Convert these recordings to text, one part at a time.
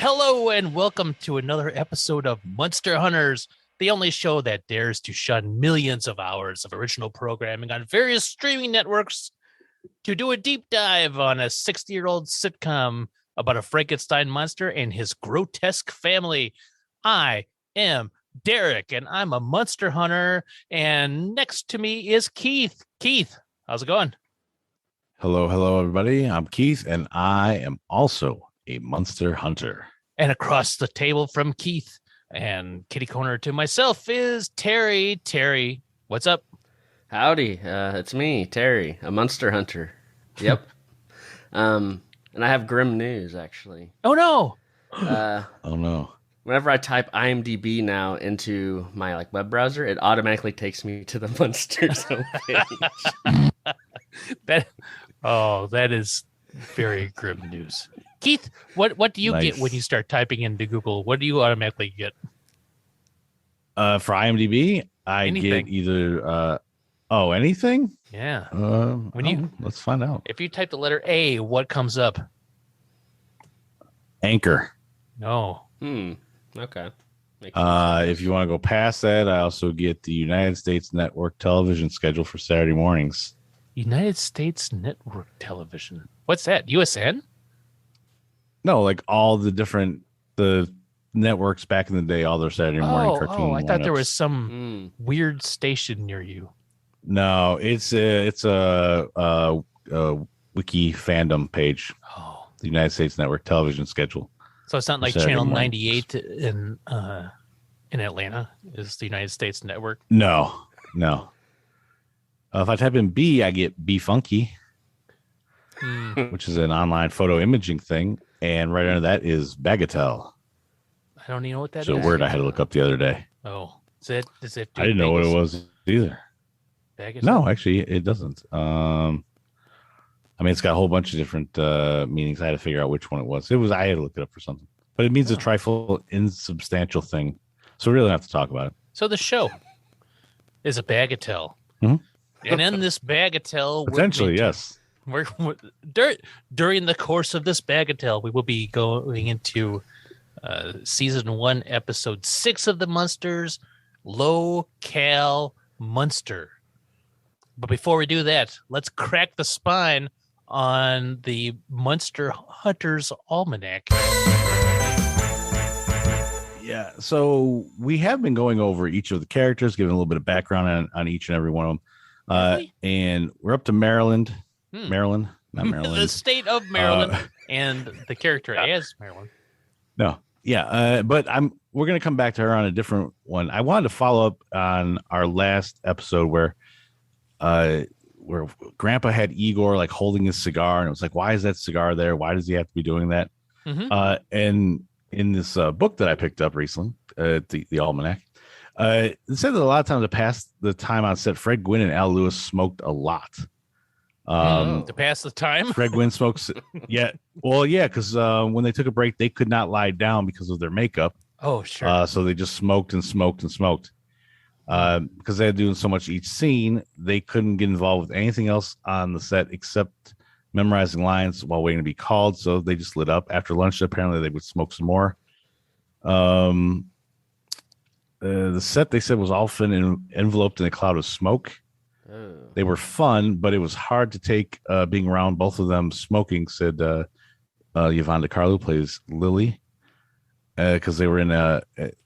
Hello and welcome to another episode of Munster Hunters, the only show that dares to shun millions of hours of original programming on various streaming networks to do a deep dive on a 60-year-old sitcom about a Frankenstein monster and his grotesque family. I am Derek, and I'm a Munster Hunter, and next to me is Keith. Keith, how's it going? Hello, everybody. I'm Keith, and I am also a Munster Hunter. And across the table from Keith and kitty corner to myself is Terry. Terry, what's up? Howdy, it's me, Terry, a Munster Hunter. Yep. And I have grim news, actually. Oh, no. Oh, no. Whenever I type IMDb now into my web browser, it automatically takes me to the Munsters homepage. That is very grim news. Keith, what do you get when you start typing into Google? What do you automatically get? For IMDb, I get either anything? Yeah. Let's find out. If you type the letter A, what comes up? Anchor. No. Okay. If you want to go past that, I also get the United States Network television schedule for Saturday mornings. United States Network television. What's that? USN? No, like all the networks back in the day, all their Saturday morning cartoon. Oh, I thought there was some weird station near you. No, it's a wiki fandom page. Oh, the United States Network television schedule. So it's not like Saturday Channel mornings. 98 in Atlanta is the United States Network. No. If I type in B, I get B Funky, which is an online photo imaging thing. And right under that is Bagatelle. I don't even know what that is. So a word I had to look up the other day. Oh, does it I didn't know what it was either. Bagatelle? No, actually, it doesn't. I mean, it's got a whole bunch of different meanings. I had to figure out which one it was. I had to look it up for something. But it means a trifle insubstantial thing. So we really don't have to talk about it. So the show is a Bagatelle. Mm-hmm. And in this Bagatelle... Potentially, yes. During the course of this Bagatelle, we will be going into season 1, episode 6 of the Munsters, Low Cal Munster. But before we do that, let's crack the spine on the Munster Hunters Almanac. Yeah, so we have been going over each of the characters, giving a little bit of background on each and every one of them. Really? And we're up to Maryland. Maryland, not Maryland. The state of Maryland and the character as Maryland. No, yeah, but we're gonna come back to her on a different one. I wanted to follow up on our last episode where Grandpa had Igor holding his cigar, and it was like, why is that cigar there? Why does he have to be doing that? Mm-hmm. And in this book that I picked up recently, the Almanac, it said that a lot of times to pass the time on set, Fred Gwynn and Al Lewis smoked a lot. To pass the time. Fred Gwynn smokes. Yeah. Well, yeah, because when they took a break, they could not lie down because of their makeup. Oh, sure. So they just smoked and smoked and smoked. Because they had doing so much each scene, they couldn't get involved with anything else on the set except memorizing lines while waiting to be called. So they just lit up. After lunch, apparently they would smoke some more. The set, they said, was often enveloped in a cloud of smoke. They were fun, but it was hard to take being around both of them smoking, said Yvonne DiCarlo, plays Lily, because they were in a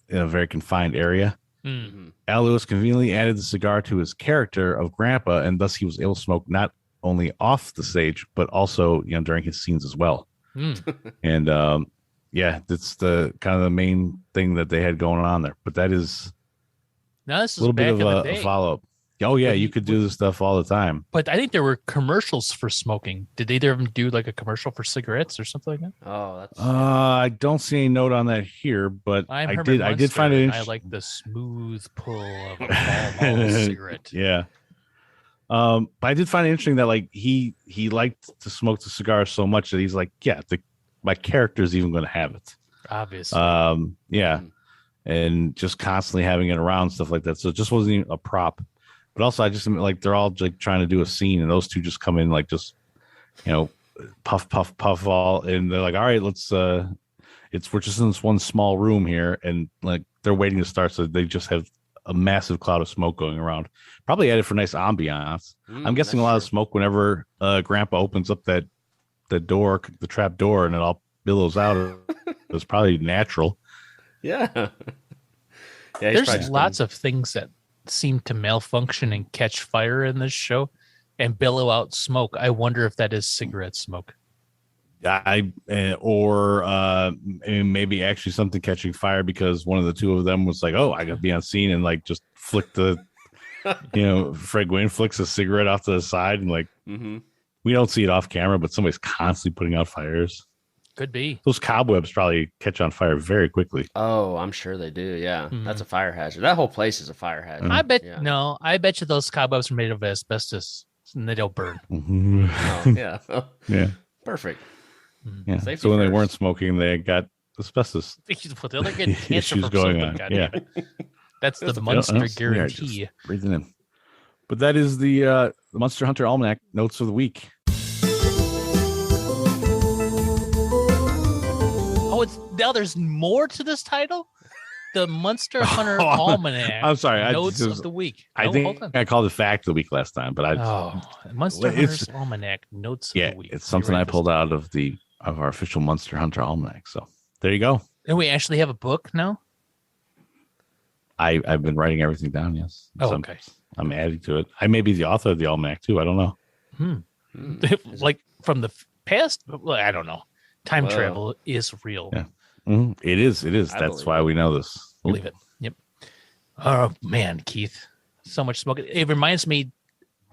very confined area. Mm-hmm. Al Lewis conveniently added the cigar to his character of Grandpa, and thus he was able to smoke not only off the stage, but also during his scenes as well. And that's the kind of the main thing that they had going on there. But that is now, this is a little bit of back in the a day. follow-up. Oh yeah, But you could do this stuff all the time. But I think there were commercials for smoking. Did either of them do like a commercial for cigarettes or something like that? Oh, that's I don't see any note on that here, but I'm I Herman did Munster, find it and interesting. I like the smooth pull of a Pall Mall cigarette. Yeah. But I did find it interesting that like he liked to smoke the cigar so much that he's like, yeah, my character is even going to have it. Obviously. Yeah. And just constantly having it around, stuff like that. So it just wasn't even a prop. But also, I just like they're all like trying to do a scene, and those two just come in like just, puff, puff, puff, all, and they're like, all right, let's. We're just in this one small room here, and like they're waiting to start, so they just have a massive cloud of smoke going around. Probably added for nice ambiance. I'm guessing a lot of smoke whenever Grandpa opens up that door, the trap door, and it all billows out. It's probably natural. Yeah. There's lots of things that seem to malfunction and catch fire in this show and billow out smoke. I wonder if that is cigarette smoke. Or maybe actually something catching fire because one of the two of them was like, oh, I got to be on scene, and like just flick the, Fred Gwynn flicks a cigarette off to the side, and like we don't see it off camera, but somebody's constantly putting out fires. Could be. Those cobwebs probably catch on fire very quickly. Oh, I'm sure they do. Yeah, that's a fire hazard. That whole place is a fire hazard. I bet I bet you those cobwebs are made of asbestos and they don't burn. Oh, yeah. Yeah. Perfect. Yeah. Safety so when they first. weren't smoking, they got asbestos They're getting cancer issues from going something, on. Yeah. That's the That's Munster Yeah, guarantee. just breathing in. But that is the Munster Hunter Almanac notes of the week. Oh, now there's more to this title? The Munster Hunter Almanac. I'm sorry. Notes of the week. I Hold on. think I called it Fact of the Week last time, but Munster Hunter's Almanac Notes of the week. it's something I pulled out of our official Munster Hunter Almanac. So there you go. And we actually have a book now? I've been writing everything down. Yes. Oh, okay. I'm adding to it. I may be the author of the Almanac too. I don't know. Like from the past? Well, I don't know. Time travel is real. Yeah. It is. That's why we know this. Believe it. Yep. Oh man, Keith, so much smoke. It reminds me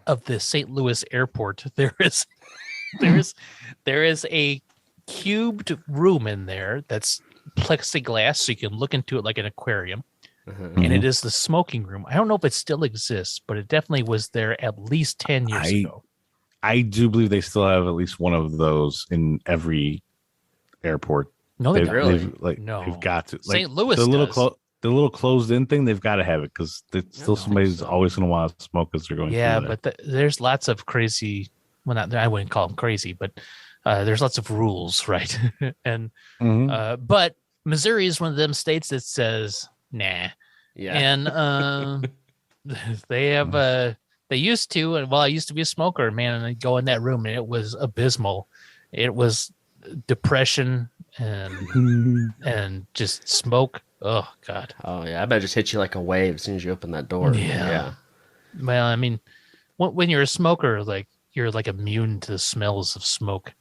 of the St. Louis airport. There is a cubed room in there that's plexiglass, so you can look into it like an aquarium. And it is the smoking room. I don't know if it still exists, but it definitely was there at least 10 years ago. I do believe they still have at least one of those in every airport. No, they don't. They've got to. Like, St. Louis the does. The little closed in thing, they've got to have it because still somebody's always going to want to smoke as they're going. Yeah, but there's lots of crazy. Well, I wouldn't call them crazy, but there's lots of rules, right? And but Missouri is one of them states that says nah. Yeah. And they have they used to, and I used to be a smoker, man, and I'd go in that room and it was abysmal. It was depression and just smoke. Oh God. Oh yeah, I bet it just hit you like a wave as soon as you open that door. Yeah. Well, I mean, when you're a smoker, like you're like immune to the smells of smoke.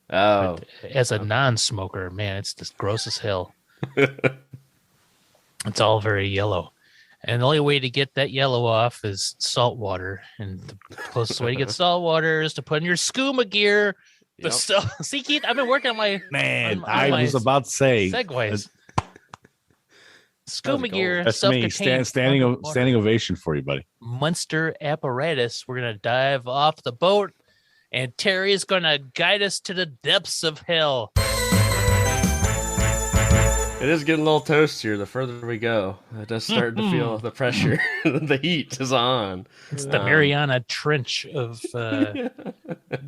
Oh. But as a non-smoker, man, it's just gross as hell. It's all very yellow. And the only way to get that yellow off is salt water. And the closest way to get salt water is to put in your scuba gear. But still, see, Keith, I've been working on my I was about to say segues. Scuba gear, that's me. Standing ovation for you, buddy. Munster apparatus. We're gonna dive off the boat, and Terry is gonna guide us to the depths of hell. It is getting a little toastier the further we go. I just started to feel the pressure. The heat is on. It's the Mariana Trench of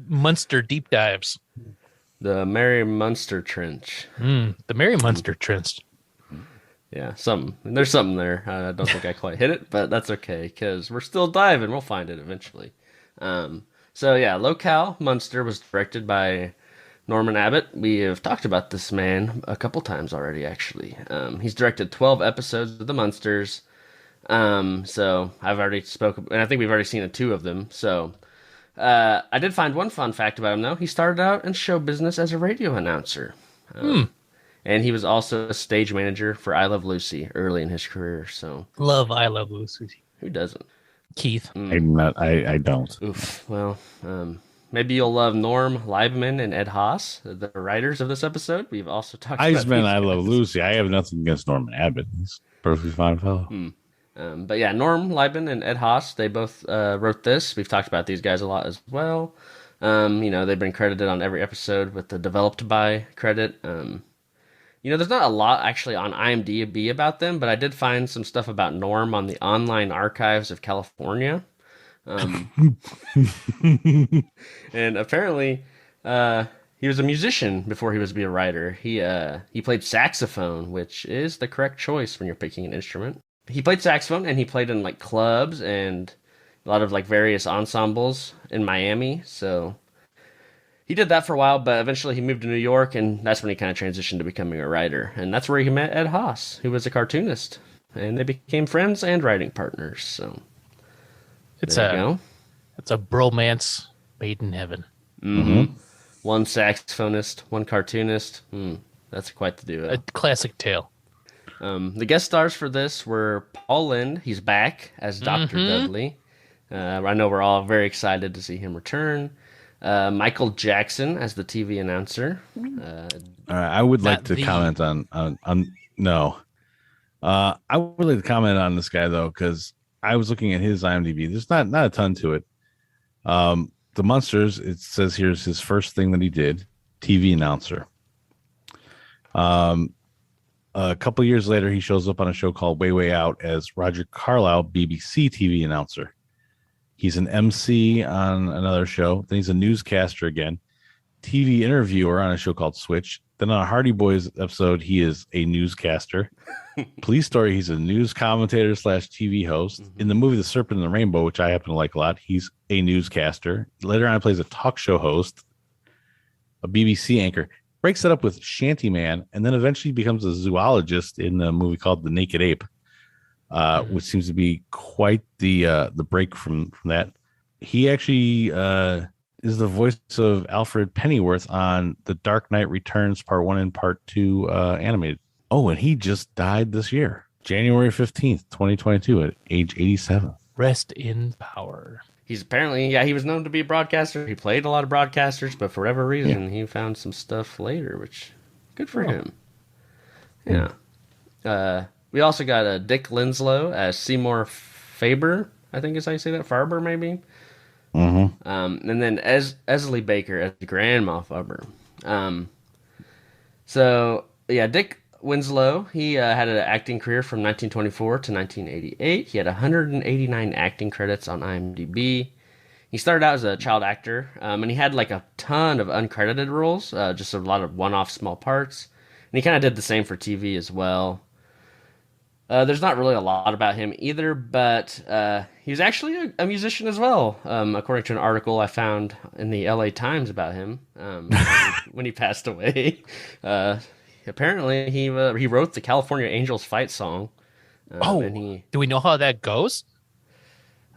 Munster deep dives. The Mary Munster Trench. The Mary Munster Trench. Yeah, there's something there. I don't think I quite hit it, but that's okay because we're still diving. We'll find it eventually. So yeah, Locale Munster was directed by Norman Abbott. We have talked about this man a couple times already, actually. He's directed 12 episodes of the Munsters. So I've already spoken, and I think we've already seen 2 of them. So I did find one fun fact about him, though. He started out in show business as a radio announcer. And he was also a stage manager for I Love Lucy early in his career. So love I Love Lucy. Who doesn't? Keith. I'm not. I don't. Oof. Well, maybe you'll love Norm Liebman and Ed Haas, the writers of this episode. We've also talked about Iceman, these I Love guys. Lucy. I have nothing against Norman Abbott. He's a perfectly fine fellow. But yeah, Norm Liebman and Ed Haas, they both wrote this. We've talked about these guys a lot as well. They've been credited on every episode with the developed by credit. There's not a lot actually on IMDb about them, but I did find some stuff about Norm on the Online Archives of California. And apparently, he was a musician before he was to be a writer. He played saxophone, which is the correct choice when you're picking an instrument. He played saxophone, and he played in like clubs and a lot of like various ensembles in Miami. So he did that for a while, but eventually he moved to New York, and that's when he kind of transitioned to becoming a writer. And that's where he met Ed Haas, who was a cartoonist, and they became friends and writing partners. So It's there you go. It's a bromance made in heaven. Mm-hmm. One saxophonist, one cartoonist. That's quite the duo. A classic tale. The guest stars for this were Paul Lynde. He's back as Dr. Dudley. I know we're all very excited to see him return. Michael Jackson as the TV announcer. I would like Not to the- comment on no. I would like to comment on this guy though, because I was looking at his IMDb. There's not a ton to it. The Munsters, it says here's his first thing that he did, TV announcer. A couple years later, he shows up on a show called Way Way Out as Roger Carlyle, BBC TV announcer. He's an MC on another show. Then he's a newscaster again, TV interviewer on a show called Switch. Then on a Hardy Boys episode, he is a newscaster. Police Story, he's a news commentator / TV host. In the movie The Serpent and the Rainbow, which I happen to like a lot, he's a newscaster. Later on, he plays a talk show host, a BBC anchor. Breaks it up with Shantyman, and then eventually becomes a zoologist in a movie called The Naked Ape, which seems to be quite the break from that. He actually is the voice of Alfred Pennyworth on The Dark Knight Returns Part 1 and Part 2 animated. Oh, and he just died this year, January 15th, 2022, at age 87. Rest in power. He's apparently, he was known to be a broadcaster. He played a lot of broadcasters, but for whatever reason, he found some stuff later, which good for him. Yeah. We also got Dick Linslow as Seymour Faber, I think is how you say that. Farber, maybe. And then Esley Baker as Grandma Faber. Dick Winslow, he had an acting career from 1924 to 1988. He had 189 acting credits on IMDb. He started out as a child actor, and he had like a ton of uncredited roles, just a lot of one-off small parts. And he kind of did the same for TV as well. There's not really a lot about him either, but he was actually a musician as well, according to an article I found in the LA Times about him when he passed away. Apparently, he wrote the California Angels fight song. Do we know how that goes?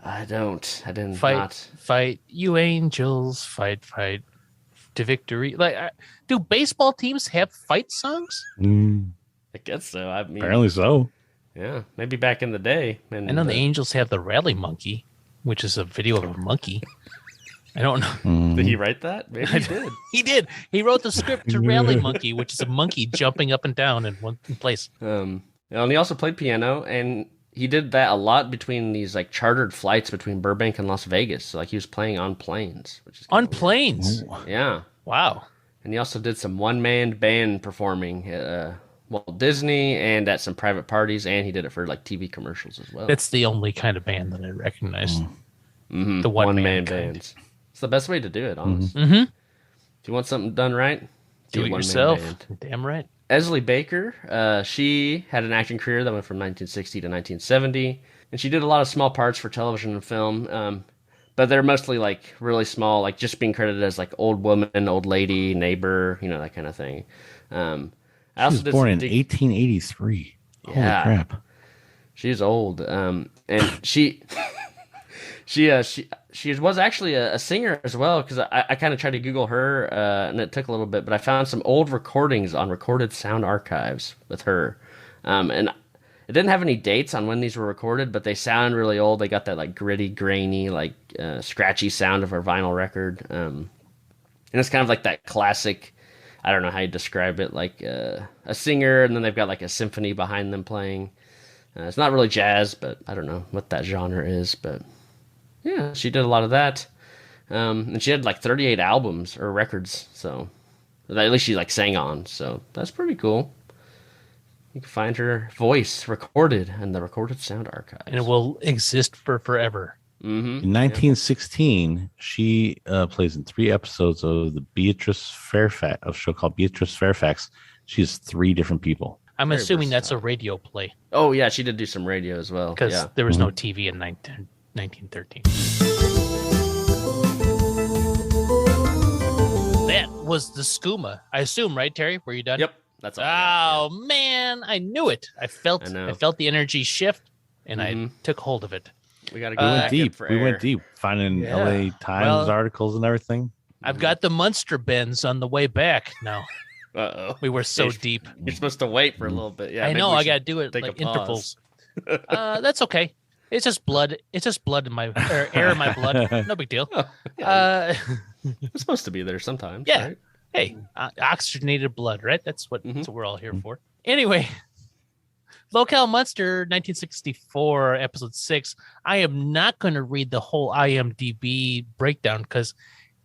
I didn't. Fight, you angels, fight to victory. Do baseball teams have fight songs? I guess so. I mean, Apparently so. Yeah, maybe back in the day. And I know the Angels have the Rally Monkey, which is a video of a monkey. I don't know. Did he write that? Maybe he did. He did. He wrote the script to Rally Monkey, which is a monkey jumping up and down in one place. And he also played piano, and he did that a lot between these like chartered flights between Burbank and Las Vegas. So like he was playing on planes, which is On kinda planes. weird. Yeah. Wow. And he also did some one-man band performing at Walt Disney and at some private parties, and he did it for like TV commercials as well. That's the only kind of band that I recognize. The one-man kind. bands. It's the best way to do it, honestly. Mm-hmm. If you want something done right, Do a it one-man yourself. band. Damn right. Esley Baker, she had an acting career that went from 1960 to 1970, and she did a lot of small parts for television and film, but they're mostly like really small, like just being credited as like old woman, old lady, neighbor, that kind of thing. I She was born in 1883. Yeah. Holy crap. She's old, and she was actually a singer as well, because I kind of tried to Google her, and it took a little bit, but I found some old recordings on Recorded Sound Archives with her, and It didn't have any dates on when these were recorded, but they sound really old. They got that like gritty, grainy, like scratchy sound of our vinyl record. And it's kind of like that classic, I don't know how you describe it, like a singer, and then they've got like a symphony behind them playing. It's not really jazz, but I don't know what that genre is. But yeah, she did a lot of that. And she had like 38 albums or records, so at least she like sang on. So that's pretty cool. You can find her voice recorded in the Recorded Sound Archives. And it will exist for forever. Mm-hmm. In 1916, she plays in 3 episodes of the Beatrice Fairfax, a show called Beatrice Fairfax. She's 3 different people. I'm Very assuming that's a versatile. radio play Oh, yeah, she did do some radio as well. because Yeah. there was no TV in 1913. That was the skooma. I assume, right, Terry? Were you done? Yep. That's all. I Oh man, I knew it. I felt the energy shift, and I took hold of it. got. We got to We go went back deep. for We air. went deep, finding Yeah. LA Times Well- articles and everything. I've got the Munster bins on the way back now. Uh-oh. We were so You're- deep. You're supposed to wait for a little bit. Yeah, I maybe know. we I should got to do it take a like pause. intervals. That's okay. It's just blood. It's just blood in my or air in my blood. No big deal. Yeah, it's supposed to be there sometimes. yeah. Right? Hey, oxygenated blood, right? That's what we're all here for. Anyway, Locale Munster, 1964, episode 6. I am not going to read the whole IMDb breakdown because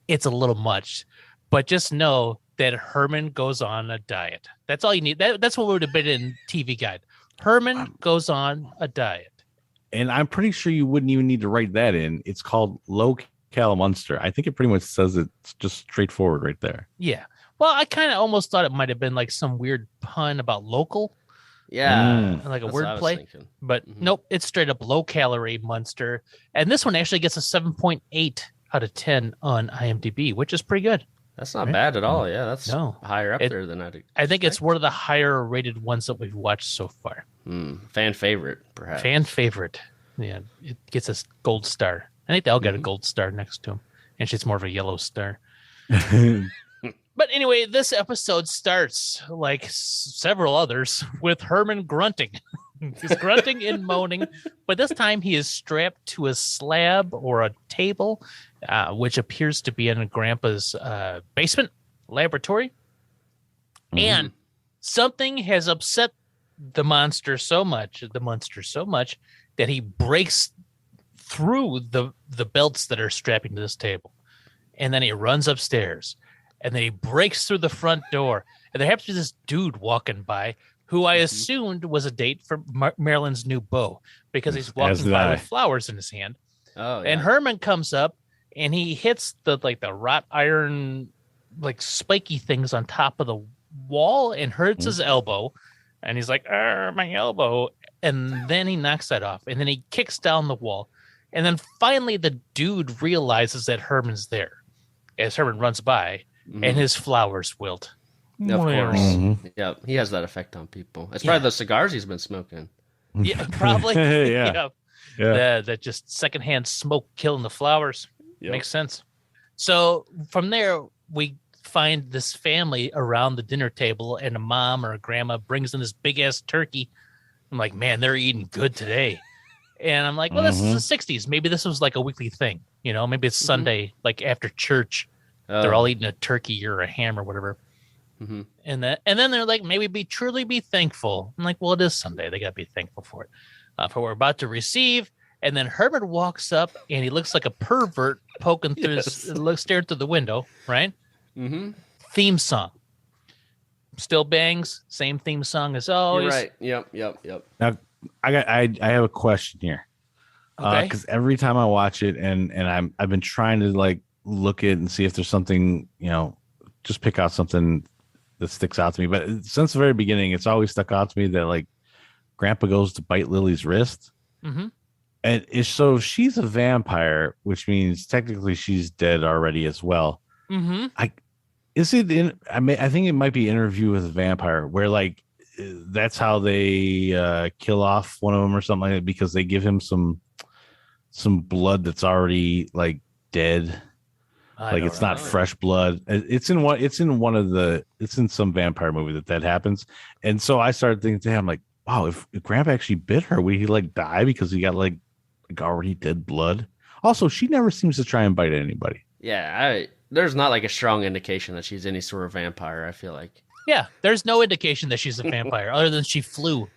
it's a little much, but just know that Herman goes on a diet. That's all you need. That's what would have been in TV Guide. Herman goes on a diet. And I'm pretty sure you wouldn't even need to write that in. It's called Locale Munster. I think it pretty much says it's just straightforward right there. Yeah. Well, I kind of almost thought it might have been like some weird pun about local. Yeah. Like a That's what I was wordplay. thinking. But nope, it's straight up low calorie Munster. And this one actually gets a 7.8 out of 10 on IMDb, which is pretty good. That's not Right? bad at all. Yeah, that's No. higher up It- there than I'd I think it's expect. one of the higher rated ones that we've watched so far. Fan favorite, perhaps. Fan favorite. Yeah, it gets a gold star. I think they all got a gold star next to him. And she's more of a yellow star. But anyway, this episode starts, like several others, with Herman grunting. He's grunting and moaning, but this time he is strapped to a slab or a table, which appears to be in Grandpa's basement laboratory. And something has upset the Munster so much that he breaks through the belts that are strapping to this table. And then he runs upstairs. And then he breaks through the front door. And there happens to be this dude walking by who I assumed was a date for Marilyn's new beau because he's walking by with flowers in his hand. Oh, yeah. And Herman comes up and he hits the wrought iron, like spiky things on top of the wall and hurts his elbow. And he's like, my elbow. And then he knocks that off. And then he kicks down the wall. And then finally the dude realizes that Herman's there as Herman runs by. And his flowers wilt. Of course. Yeah, he has that effect on people. It's probably the cigars he's been smoking. Yeah, probably. Yeah. That just secondhand smoke killing the flowers. Yep. Makes sense. So from there, we find this family around the dinner table, and a mom or a grandma brings in this big ass turkey. I'm like, man, they're eating good today. And I'm like, well, this is the 60s. Maybe this was like a weekly thing. You know, maybe it's Sunday, like after church. They're all eating a turkey or a ham or whatever. And then they're like, maybe truly be thankful. I'm like, well, it is Sunday. They got to be thankful for it. For what we're about to receive. And then Herman walks up and he looks like a pervert poking through staring through the window, right? Theme song. Still bangs. Same theme song as always. You're right. Yep. Now, I have a question here. Okay. Because every time I watch it and I've been trying to like look at and see if there's something, just pick out something that sticks out to me. But since the very beginning, it's always stuck out to me that like Grandpa goes to bite Lily's wrist. And so she's a vampire, which means technically she's dead already as well. I think it might be Interview with a Vampire where like that's how they kill off one of them or something like that, because they give him some blood that's already like dead. Like it's not fresh blood. It's in some vampire movie that happens. And so I started thinking to him, like, wow, if Grandpa actually bit her, would he like die because he got like already dead blood? Also, she never seems to try and bite anybody. Yeah, there's not like a strong indication that she's any sort of vampire, I feel like. Yeah, there's no indication that she's a vampire other than she flew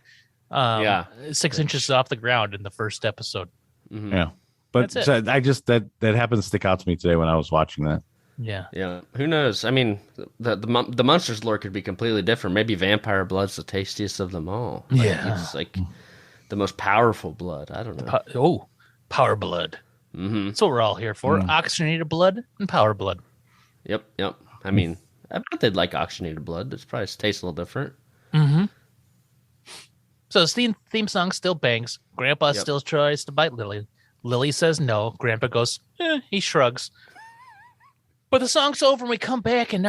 Yeah. 6 inches off the ground in the first episode. Mhm. Yeah. But That's so I just that happened to stick out to me today when I was watching that. Yeah. Yeah, who knows? I mean, the Munsters lore could be completely different. Maybe vampire blood's the tastiest of them all. Like, Yeah. it's like the most powerful blood. I don't know. Power blood. Mm-hmm. That's what we're all here for. Oxygenated blood and power blood. Yep. I mean, I bet they'd like oxygenated blood. It's probably tastes a little different. Mm-hmm. So the theme song still bangs. Grandpa still tries to bite Lily. Lily says no. Grandpa goes, he shrugs. But the song's over and we come back and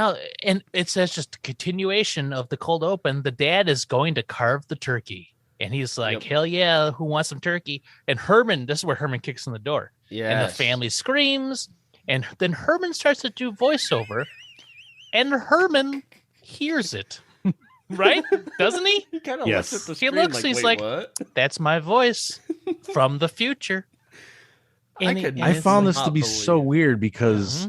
it says just a continuation of the cold open. The dad is going to carve the turkey. And he's like, hell yeah, who wants some turkey? And Herman, this is where Herman kicks in the door. Yeah. And the family screams. And then Herman starts to do voiceover. And Herman hears it. Right? Doesn't he? He kind of Yes. looks at the He screen looks, he's like, what? That's my voice from the future. And I found this to be believe. so weird because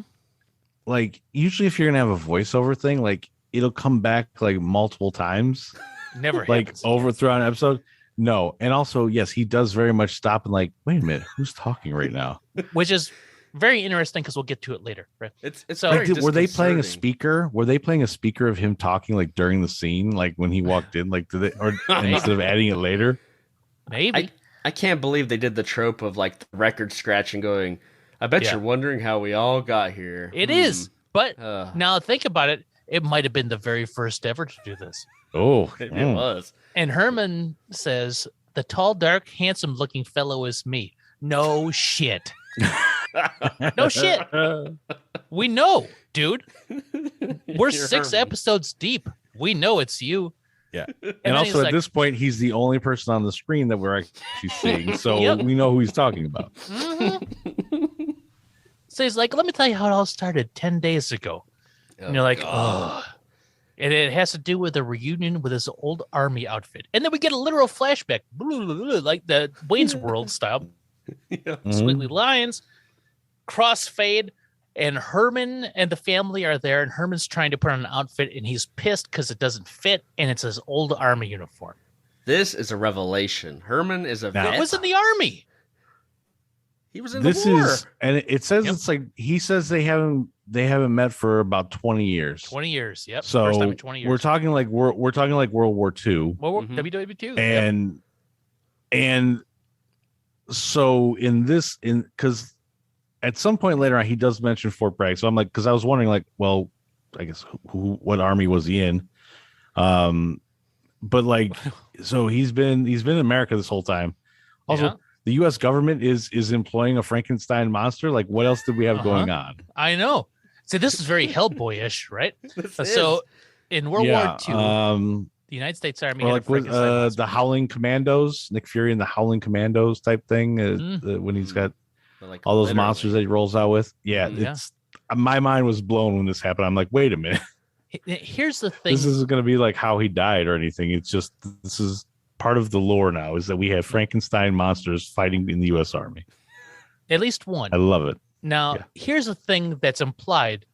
like usually if you're gonna have a voiceover thing, like it'll come back like multiple times. Never Like happens. over throughout an episode. No. And also, yes, he does very much stop and like, wait a minute, who's talking right now? Which is very interesting because we'll get to it later. Right? It's So- very Like, were they playing a disconcerting. speaker? Were they playing a speaker of him talking like during the scene, like when he walked in? Like did they or instead of adding it later? Maybe. I can't believe they did the trope of like the record scratch and going, I bet Yeah. you're wondering how we all got here. It is. But Uh, now think about it. It might have been the very first ever to do this. Oh, it was. And Herman says, the tall, dark, handsome looking fellow is me. No shit. No shit. We know, dude. We're You're 6 Herman. episodes deep. We know it's you. Yeah. And And then also he's at like, this point, he's the only person on the screen that we're actually seeing. So Yep. we know who he's talking about. mhm. So he's like, let me tell you how it all started 10 days ago. And you're like, God. oh. And it has to do with a reunion with his old army outfit. And then we get a literal flashback, like the Wayne's World style. Yeah. Squiggly lines, crossfade, and Herman and the family are there. And Herman's trying to put on an outfit, and he's pissed because it doesn't fit, and it's his old army uniform. This is a revelation. Herman is a Now- vet. It was in the army. He was in This the war. is, and it says Yep. it's like he says they haven't met for about 20 years. 20 years. Yep. So First time in 20 years. we're talking like we're talking like World War II, Well, Mhm. WW2. Yep. and so because at some point later on he does mention Fort Bragg. So I'm like, because I was wondering like, well, I guess what army was he in? But like, so he's been in America this whole time. Also, Yeah. the U.S. government is employing a Frankenstein monster. Like, what else did we have going on? I know. See, this is very Hellboyish, right? This So is. in World War II, um, the United States Army or had a like with Frankenstein monster. the Howling Commandos, Nick Fury and the Howling Commandos type thing. Mhm. When he's got Like, all those literally. monsters that he rolls out with. Yeah, Yeah. it's my mind was blown when this happened. I'm like, wait a minute, Here's the thing. this isn't going to be like how he died or anything. It's just this is part of the lore now. Is that we have Frankenstein monsters fighting in the U.S. Army. At least one. I love it. Now, Yeah. here's the thing that's implied,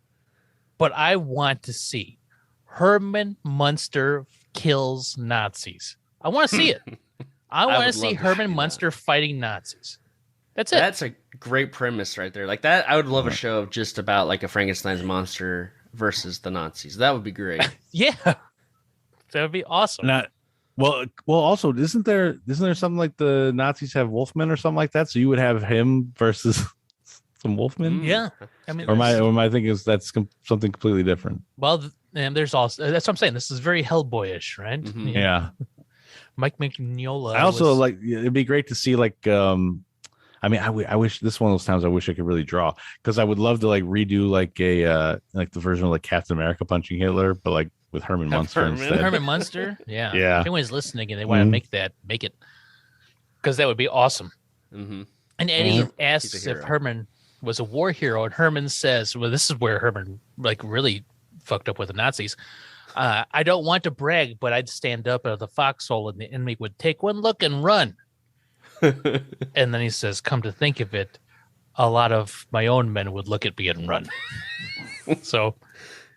but I want to see Herman Munster kills Nazis. I want to see it. I want to would see love to Herman see that. Munster fighting Nazis. That's it. That's a great premise right there. Like that, I would love a show just about like a Frankenstein's monster versus the Nazis. That would be great. Yeah. That would be awesome. Not well. Also, isn't there something like the Nazis have Wolfmen or something like that? So you would have him versus some Wolfmen. Yeah. I mean, Or am I thinking that's something completely different? well, and there's also, that's what I'm saying. This is very Hellboyish, right? Mhm. Yeah. Mike Mignola. I also was- like it'd be great to see like I mean I wish this one of those times I wish I could really draw because I would love to like redo like a like the version of like Captain America punching Hitler but like with Herman Munster Herman. instead. Herman Munster. Yeah. Yeah. If anyone's listening and they want to Mhm. make it, because that would be awesome. Mm-hmm. And Eddie He's asks a if hero. Herman was a war hero, and Herman says, "Well, this is where Herman like really fucked up with the Nazis." I don't want to brag, but I'd stand up at the foxhole and the enemy would take one look and run. And then he says, come to think of it, a lot of my own men would look at me and run. So,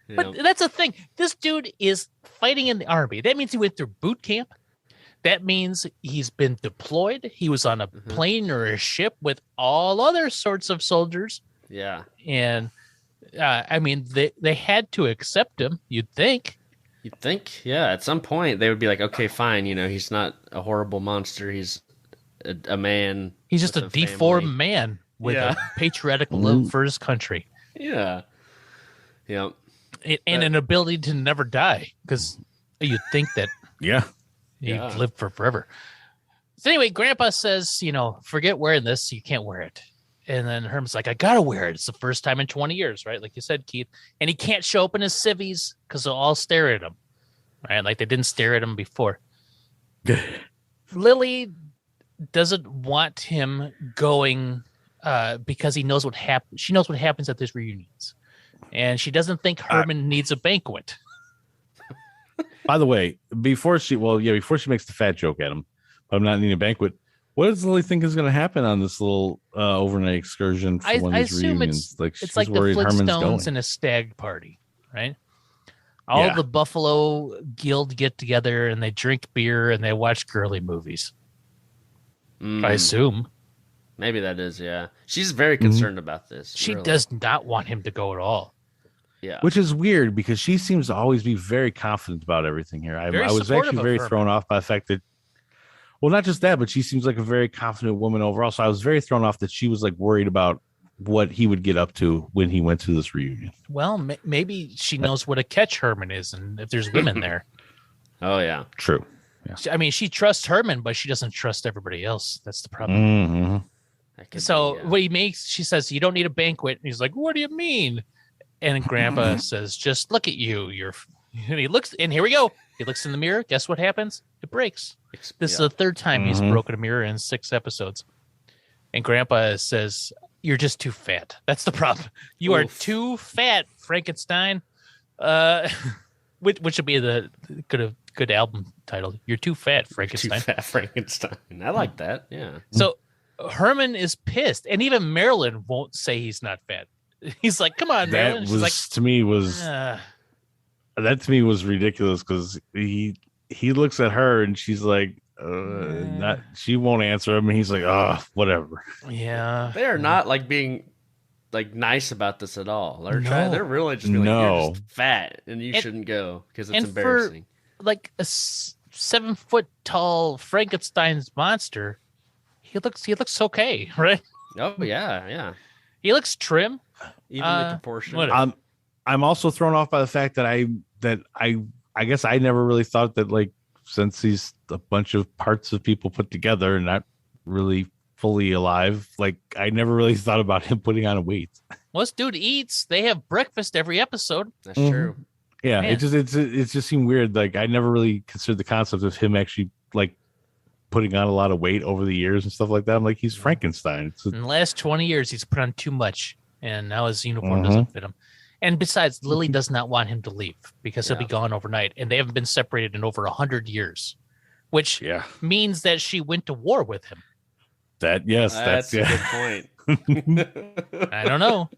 but that's the thing. This dude is fighting in the army. That means he went through boot camp. That means he's been deployed. He was on a plane or a ship with all other sorts of soldiers. Yeah. And I mean, they had to accept him, you'd think. You'd think, yeah. At some point, they would be like, okay, fine. He's not a horrible monster. He's a man. He's just a deformed man with a patriotic love for his country. Yeah. Yeah. And an ability to never die, because you'd think that he'd live for forever. So anyway, Grandpa says, forget wearing this. You can't wear it. And then Herman's like, I got to wear it. It's the first time in 20 years, right? Like you said, Keith. And he can't show up in his civvies because they'll all stare at him, right? Like they didn't stare at him before. Lily doesn't want him going because he knows what happens. She knows what happens at these reunions. And she doesn't think Herman needs a banquet. By the way, before she makes the fat joke at him, I'm not needing a banquet. What does Lily think is going to happen on this little overnight excursion for one of these reunions? It's like the Flintstones and a stag party, right? All the Buffalo Guild get together and they drink beer and they watch girly movies. I assume. Maybe that is, yeah. She's very concerned about this. She does not want him to go at all. Yeah. Which is weird because she seems to always be very confident about everything here. I was actually very thrown off by the fact that, well, not just that, but she seems like a very confident woman overall. So I was very thrown off that she was like worried about what he would get up to when he went to this reunion. Well, maybe she knows what a catch Herman is and if there's women there. Oh, yeah. True. Yeah. I mean, she trusts Herman, but she doesn't trust everybody else. That's the problem. Mm-hmm. So what he makes, she says, you don't need a banquet. And he's like, what do you mean? And Grandpa says, just look at you. And he looks, and here we go. He looks in the mirror. Guess what happens? It breaks. This is the third time he's broken a mirror in 6 episodes. And Grandpa says, you're just too fat. That's the problem. You are too fat, Frankenstein. Which would be the good album title. You're too fat, Frankenstein. Too fat, Frankenstein. I like that. Yeah. So Herman is pissed. And even Marilyn won't say he's not fat. He's like, come on, Marilyn. That to me was ridiculous because he looks at her and she's like, she won't answer him. And he's like, whatever. Yeah. They are not like being like nice about this at all. They're really just being like, you're just fat and you shouldn't go because it's embarrassing. For like a 7 foot tall Frankenstein's monster, he looks okay, right? Oh yeah. He looks trim. Evenly proportioned. I'm also thrown off by the fact that I guess I never really thought that, like, since he's a bunch of parts of people put together and not really fully alive, like I never really thought about him putting on a weight. Well, this dude eats. They have breakfast every episode. That's true. Yeah, man. It just seemed weird. Like I never really considered the concept of him actually like putting on a lot of weight over the years and stuff like that. I'm like, he's Frankenstein. In the last 20 years, he's put on too much, and now his uniform doesn't fit him. And besides, Lily does not want him to leave because he'll be gone overnight, and they haven't been separated in over 100 years, which means that she went to war with him. That's a good point. I don't know.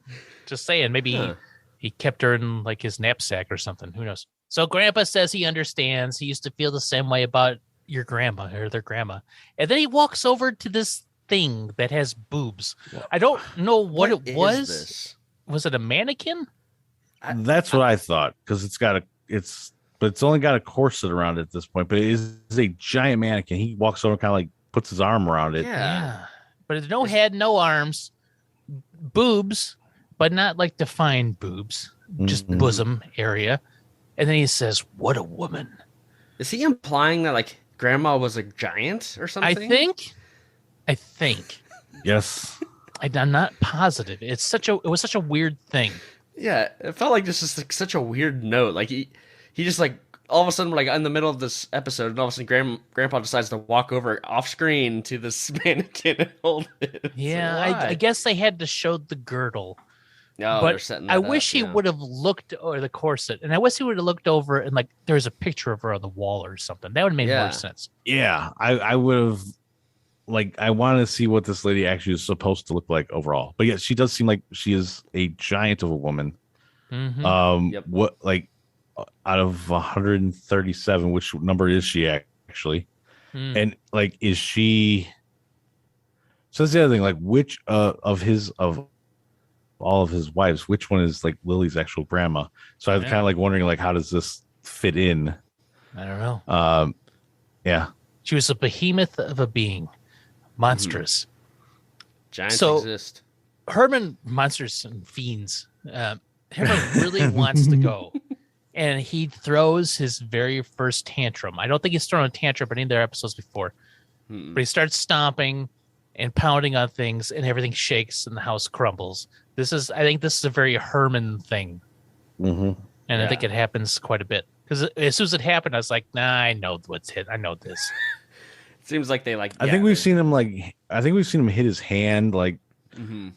Just saying, maybe he kept her in like his knapsack or something. Who knows? So Grandpa says he understands. He used to feel the same way about your grandma or their grandma. And then he walks over to this thing that has boobs. I don't know what it was. This? Was it a mannequin? That's what I thought, because it's only got a corset around it at this point, but it is a giant mannequin. He walks over and kind of like puts his arm around it. Yeah. But it's no head, no arms, boobs, but not like defined boobs, just bosom area. And then he says, what a woman. Is he implying that like grandma was a giant or something? I think. Yes. I'm not positive. It was such a weird thing. Yeah, it felt like this is like such a weird note. Like he just like all of a sudden we're like in the middle of this episode, and all of a sudden Grandpa decides to walk over off screen to this mannequin and hold it. Yeah, I guess they had to show the girdle Oh, but they're setting I that wish up, he yeah. would have looked, or the corset, and I wish he would have looked over and like there's a picture of her on the wall or something. That would have made Yeah. more sense. Yeah, I would have I wanted to see what this lady actually is supposed to look like overall. But yeah, she does seem like she is a giant of a woman. Mm-hmm. Yep. What out of 137, which number is she actually? And like, is she? So that's the other thing. Like, which of all of his wives, which one is like Lily's actual grandma? So I was kind of like wondering, like, how does this fit in? I don't know. Yeah. She was a behemoth of a being, monstrous. Giants So- exist. Herman, monsters and fiends. Herman really wants to go, and he throws his very first tantrum. I don't think he's thrown a tantrum in any of their episodes before, but he starts stomping and pounding on things, and everything shakes and the house crumbles. I think this is a very Herman thing, Mm-hmm. and I think Yeah. it happens quite a bit. Because as soon as it happened, I was like, "Nah, I know what's hit. I know this." Seems like they like. I think we've seen him hit his hand, like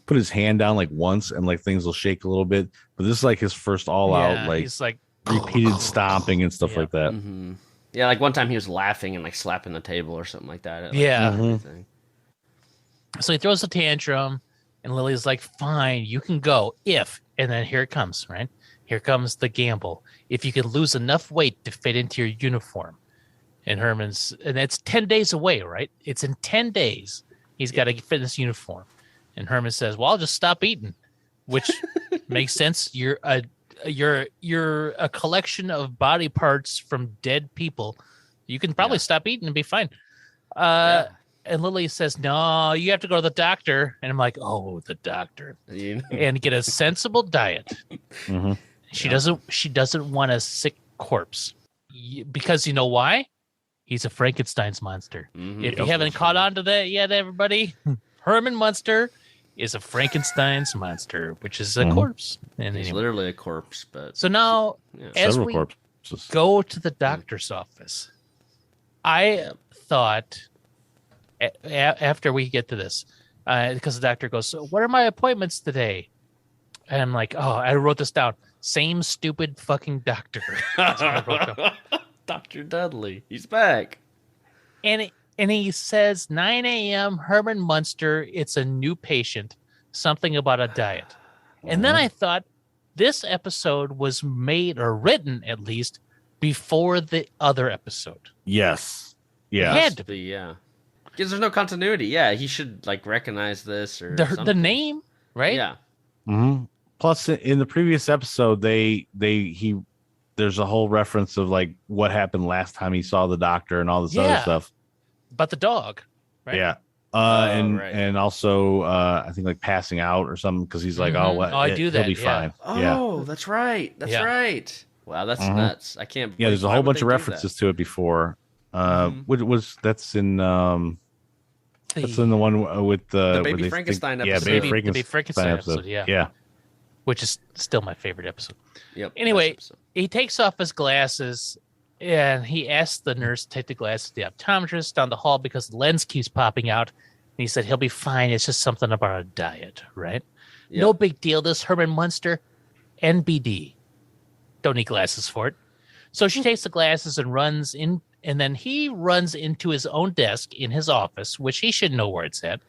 put his hand down like once, and like things will shake a little bit. But this is like his first all out, like he's like repeated stomping and stuff Yeah. like that. Yeah, like one time he was laughing and like slapping the table or something like that. Yeah. Everything. So he throws a tantrum, and Lily's like, "Fine, you can go if," and then here it comes, right? Here comes the gamble. If you can lose enough weight to fit into your uniform. And it's 10 days away, right? It's in 10 days. He's got to fit in this uniform. And Herman says, "Well, I'll just stop eating," which makes sense. You're a collection of body parts from dead people. You can probably stop eating and be fine. Yeah. And Lily says, "No, you have to go to the doctor." And I'm like, "Oh, the doctor." And get a sensible diet. Mhm. She doesn't want a sick corpse. Because you know why? He's a Frankenstein's monster. If you haven't caught on to that yet, everybody, Herman Munster is a Frankenstein's monster, which is a corpse. And He's anyway. literally a corpse, but So now, as Several we corpses. go to the doctor's office, I thought after we get to this, because the doctor goes, "So what are my appointments today?" And I'm like, "Oh, I wrote this down. Same stupid fucking doctor." That's what I wrote down. Dr. Dudley, he's back. And he says 9 a.m. Herman Munster. It's a new patient. Something about a diet. And then I thought this episode was made or written at least before the other episode. Yes. Yeah. Had to be. Yeah. Because there's no continuity. Yeah, he should like recognize this or The something. name, right? Yeah. Mm-hmm. Plus, in the previous episode, there's a whole reference of like what happened last time he saw the doctor and all this other stuff. But the dog, right? Yeah. Right. And also I think like passing out or something because he's like, Mhm. oh, what? Oh, I do He'll that, be yeah. fine. Oh, that's right. That's Yeah. right. Wow, that's Mhm. nuts. I can't. Yeah, there's a why whole would bunch they of do references to it before. That's in that's in The the one with the Baby where they Frankenstein think, episode. Yeah, Baby the Frankenstein, Baby Frankenstein episode, yeah. Yeah. which is still my favorite episode. that? Yep. Anyway, best episode. he takes off his glasses and he asks the nurse to take the glasses to the optometrist down the hall because the lens keeps popping out. And he said he'll be fine. It's just something about a diet, right? Yep. No big deal. This Herman Munster, NBD. Don't need glasses for it. So she takes the glasses and runs in, and then he runs into his own desk in his office, which he should know where it's at.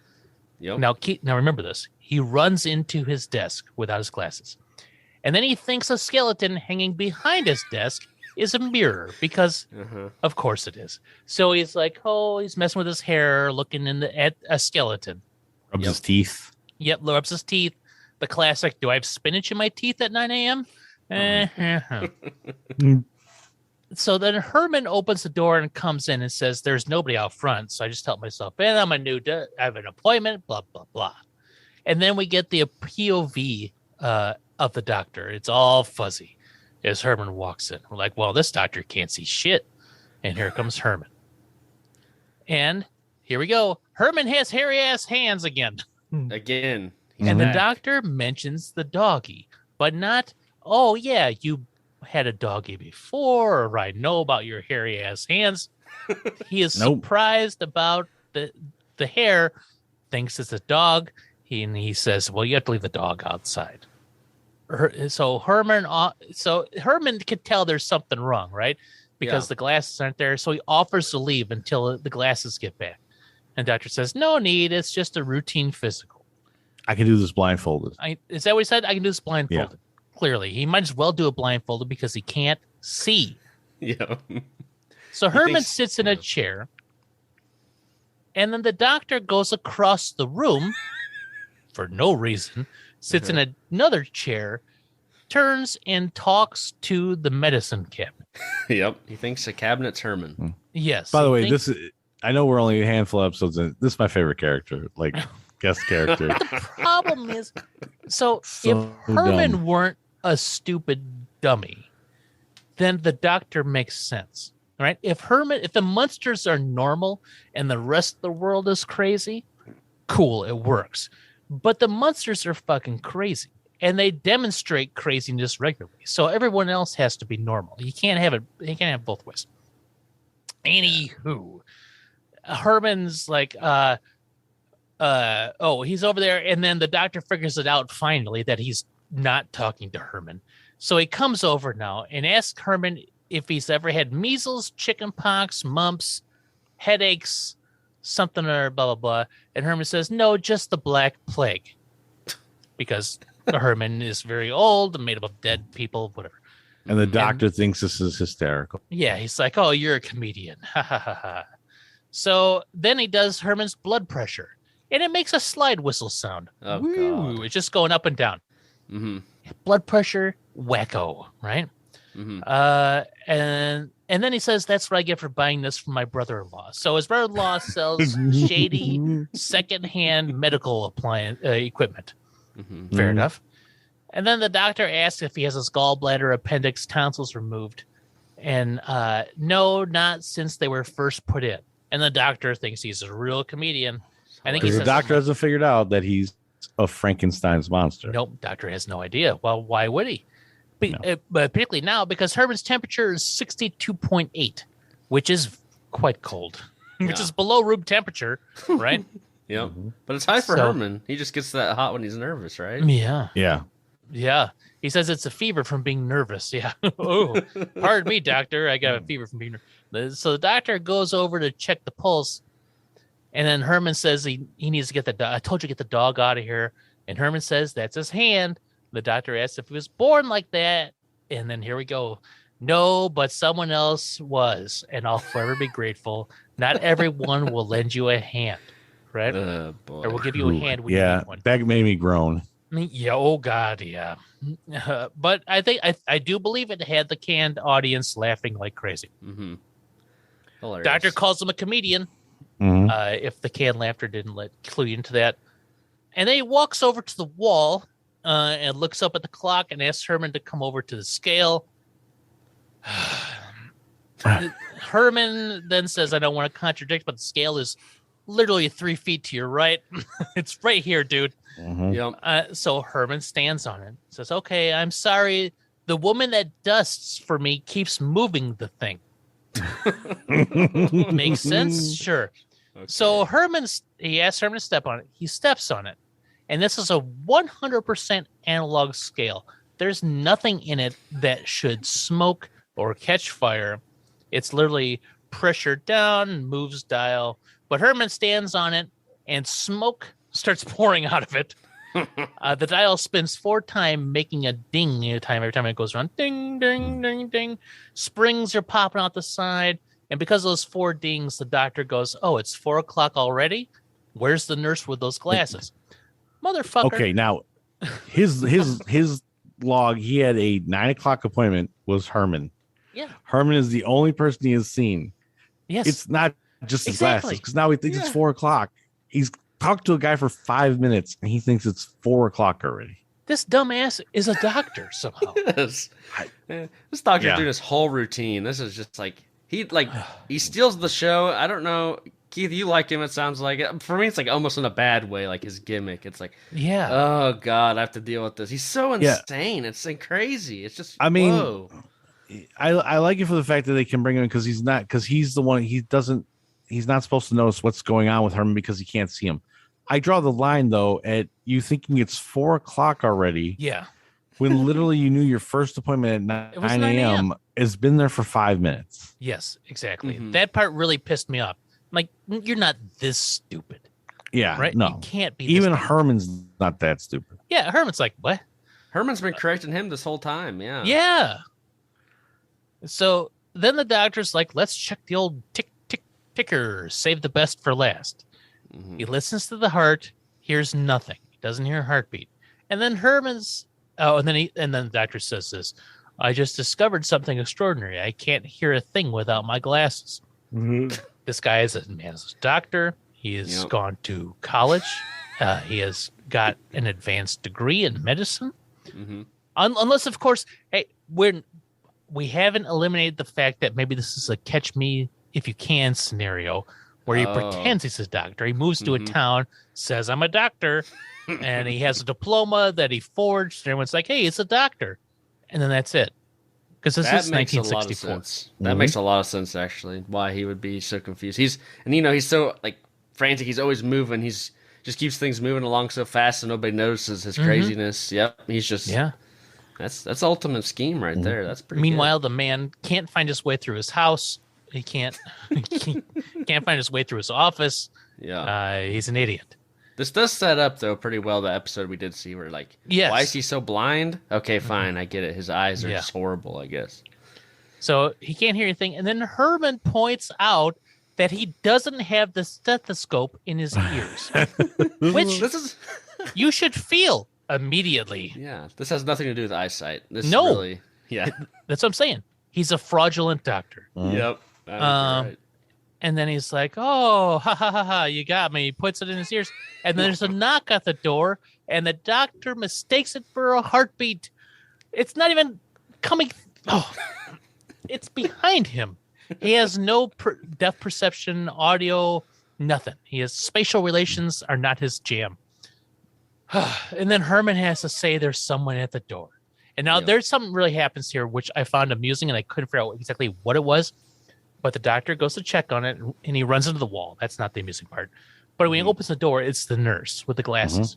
Yep. Now remember this. He runs into his desk without his glasses. And then he thinks a skeleton hanging behind his desk is a mirror because of course it is. So he's like, he's messing with his hair, looking at a skeleton. Rubs his teeth. Yep, rubs his teeth. The classic, do I have spinach in my teeth at 9 a.m.? So then Herman opens the door and comes in and says, "There's nobody out front." So I just tell myself, I have an appointment, blah, blah, blah. And then we get the POV of the doctor. It's all fuzzy as Herman walks in. We're like, well, this doctor can't see shit. And here comes Herman. And here we go. Herman has hairy ass hands again. Again. And the back. doctor mentions the doggy, but not, "Oh, yeah, you had a doggy before, or I know about your hairy ass hands." He is Nope. surprised about the hair, thinks it's a dog. He says, "Well, you have to leave the dog outside." so Herman could tell there's something wrong, right? Because the glasses aren't there. So he offers to leave until the glasses get back. And doctor says, no need. It's just a routine physical. I can do this blindfolded. Is that what he said? I can do this blindfolded. Yeah. Clearly, he might as well do it blindfolded because he can't see. Yeah. So Herman sits in a chair, and then the doctor goes across the room for no reason, sits in another chair, turns and talks to the medicine cabinet. Yep. He thinks the cabinet's Herman. Yes. By the way, I know we're only a handful of episodes in. This is my favorite character, like guest character. The problem is, if Herman weren't a stupid dummy, then the doctor makes sense, right? If the Munsters are normal and the rest of the world is crazy, cool, it works. But the Munsters are fucking crazy, and they demonstrate craziness regularly. So everyone else has to be normal. You can't have it. You can't have both ways. Anywho, Herman's like, he's over there, and then the doctor figures it out finally that he's not talking to Herman. So he comes over now and asks Herman if he's ever had measles, chickenpox, mumps, headaches, something or blah, blah, blah. And Herman says, no, just the Black Plague. Because Herman is very old and made up of dead people, whatever. And the doctor thinks this is hysterical. Yeah, he's like, oh, you're a comedian. Ha, ha, ha, ha. So then he does Herman's blood pressure, and it makes a slide whistle sound. Oh, Woo, God. it's just going up and down. Mm-hmm. Blood pressure, wacko, right? Mm-hmm. And then he says, that's what I get for buying this from my brother-in-law. So his brother-in-law sells shady secondhand medical appliance equipment. Mm-hmm. Fair enough. And then the doctor asks if he has his gallbladder, appendix, tonsils removed. And no, not since they were first put in. And the doctor thinks he's a real comedian. I think Because the doctor hasn't figured out that he's a Frankenstein's monster. Nope, doctor has no idea. Well, why would he? But particularly now, because Herman's temperature is 62.8, which is quite cold, which is below room temperature, right? Yep. But it's high for Herman. He just gets that hot when he's nervous, right? Yeah. Yeah. Yeah. He says it's a fever from being nervous. Yeah. Oh, pardon me, doctor. I got a fever from being nervous. So the doctor goes over to check the pulse. And then Herman says he needs to get the dog. I told you to get the dog out of here. And Herman says that's his hand. The doctor asks if he was born like that. And then here we go. No, but someone else was. And I'll forever be grateful. Not everyone will lend you a hand. Right? Boy. Or will give you a hand when you need one. That made me groan. Yeah, oh God, yeah. But I think I do believe it had the canned audience laughing like crazy. Mm-hmm. Hilarious. Doctor calls him a comedian. Mm-hmm. If the canned laughter didn't clue you into that. And then he walks over to the wall and looks up at the clock and asks Herman to come over to the scale. Herman then says, I don't want to contradict, but the scale is literally 3 feet to your right. It's right here, dude. Mm-hmm. Yep. So Herman stands on it. Says, okay, I'm sorry. The woman that dusts for me keeps moving the thing. Makes sense? Sure. Okay. So he asks Herman to step on it. He steps on it. And this is a 100% analog scale. There's nothing in it that should smoke or catch fire. It's literally pressure down, moves dial. But Herman stands on it, and smoke starts pouring out of it. The dial spins 4 times, making a ding every time it goes around. Ding, ding, ding, ding. Springs are popping out the side. And because of those 4 dings, the doctor goes, oh, it's 4 o'clock already? Where's the nurse with those glasses? Motherfucker. Okay, now, his log, he had a 9 o'clock appointment, was Herman. Yeah. Herman is the only person he has seen. Yes. It's not just his glasses, because now he thinks it's 4 o'clock. He's talked to a guy for 5 minutes, and he thinks it's 4 o'clock already. This dumbass is a doctor somehow. Yes. This doctor's doing his whole routine. This is just like he steals the show. I don't know, Keith. You like him? It sounds like it. For me, it's like almost in a bad way, like his gimmick. It's like, oh God, I have to deal with this. He's so insane. It's like crazy. It's just, whoa. I like it for the fact that they can bring him because he's the one. He's not supposed to notice what's going on with Herman because he can't see him. I draw the line though at you thinking it's 4 o'clock already. Yeah. when literally you knew your first appointment at It was 9 a.m. has been there for 5 minutes. Yes, exactly. That part really pissed me off. I'm like, you're not this stupid. Yeah, right? no. You can't be Even this Herman's not that stupid. Yeah, Herman's like, what? Herman's been correcting him this whole time. Yeah. Yeah. So then the doctor's like, let's check the old ticker. Save the best for last. He listens to the heart, hears nothing. He doesn't hear a heartbeat. And then and then the doctor says this, I just discovered something extraordinary. I can't hear a thing without my glasses. This guy is a doctor. He has gone to college. He has got an advanced degree in medicine. Unless, of course, hey, we haven't eliminated the fact that maybe this is a catch me if you can scenario where he pretends he's a doctor. He moves to a town, says, I'm a doctor, and he has a diploma that he forged. And everyone's like, hey, it's a doctor. And then that's it. Because this is 1964. That makes a lot of sense, actually, why he would be so confused. He's so like frantic. He's always moving. He's just keeps things moving along so fast and nobody notices his craziness. Yep. He's just, that's ultimate scheme right there. That's pretty Meanwhile, the man can't find his way through his house. He can't find his way through his office. Yeah. He's an idiot. This does set up, though, pretty well the episode we did see where, like, why is he so blind? Okay, fine, I get it. His eyes are just horrible, I guess. So he can't hear anything. And then Herman points out that he doesn't have the stethoscope in his ears, which you should feel immediately. Yeah, this has nothing to do with eyesight. That's what I'm saying. He's a fraudulent doctor. Yep. Right. And then he's like, oh, ha, ha, ha, ha, you got me. He puts it in his ears. And then there's a knock at the door, and the doctor mistakes it for a heartbeat. It's not even coming. It's behind him. He has no depth perception, audio, nothing. Spatial relations are not his jam. And then Herman has to say there's someone at the door. And now there's something really happens here, which I found amusing, and I couldn't figure out exactly what it was. But the doctor goes to check on it, and he runs into the wall. That's not the amusing part. But when he opens the door, it's the nurse with the glasses.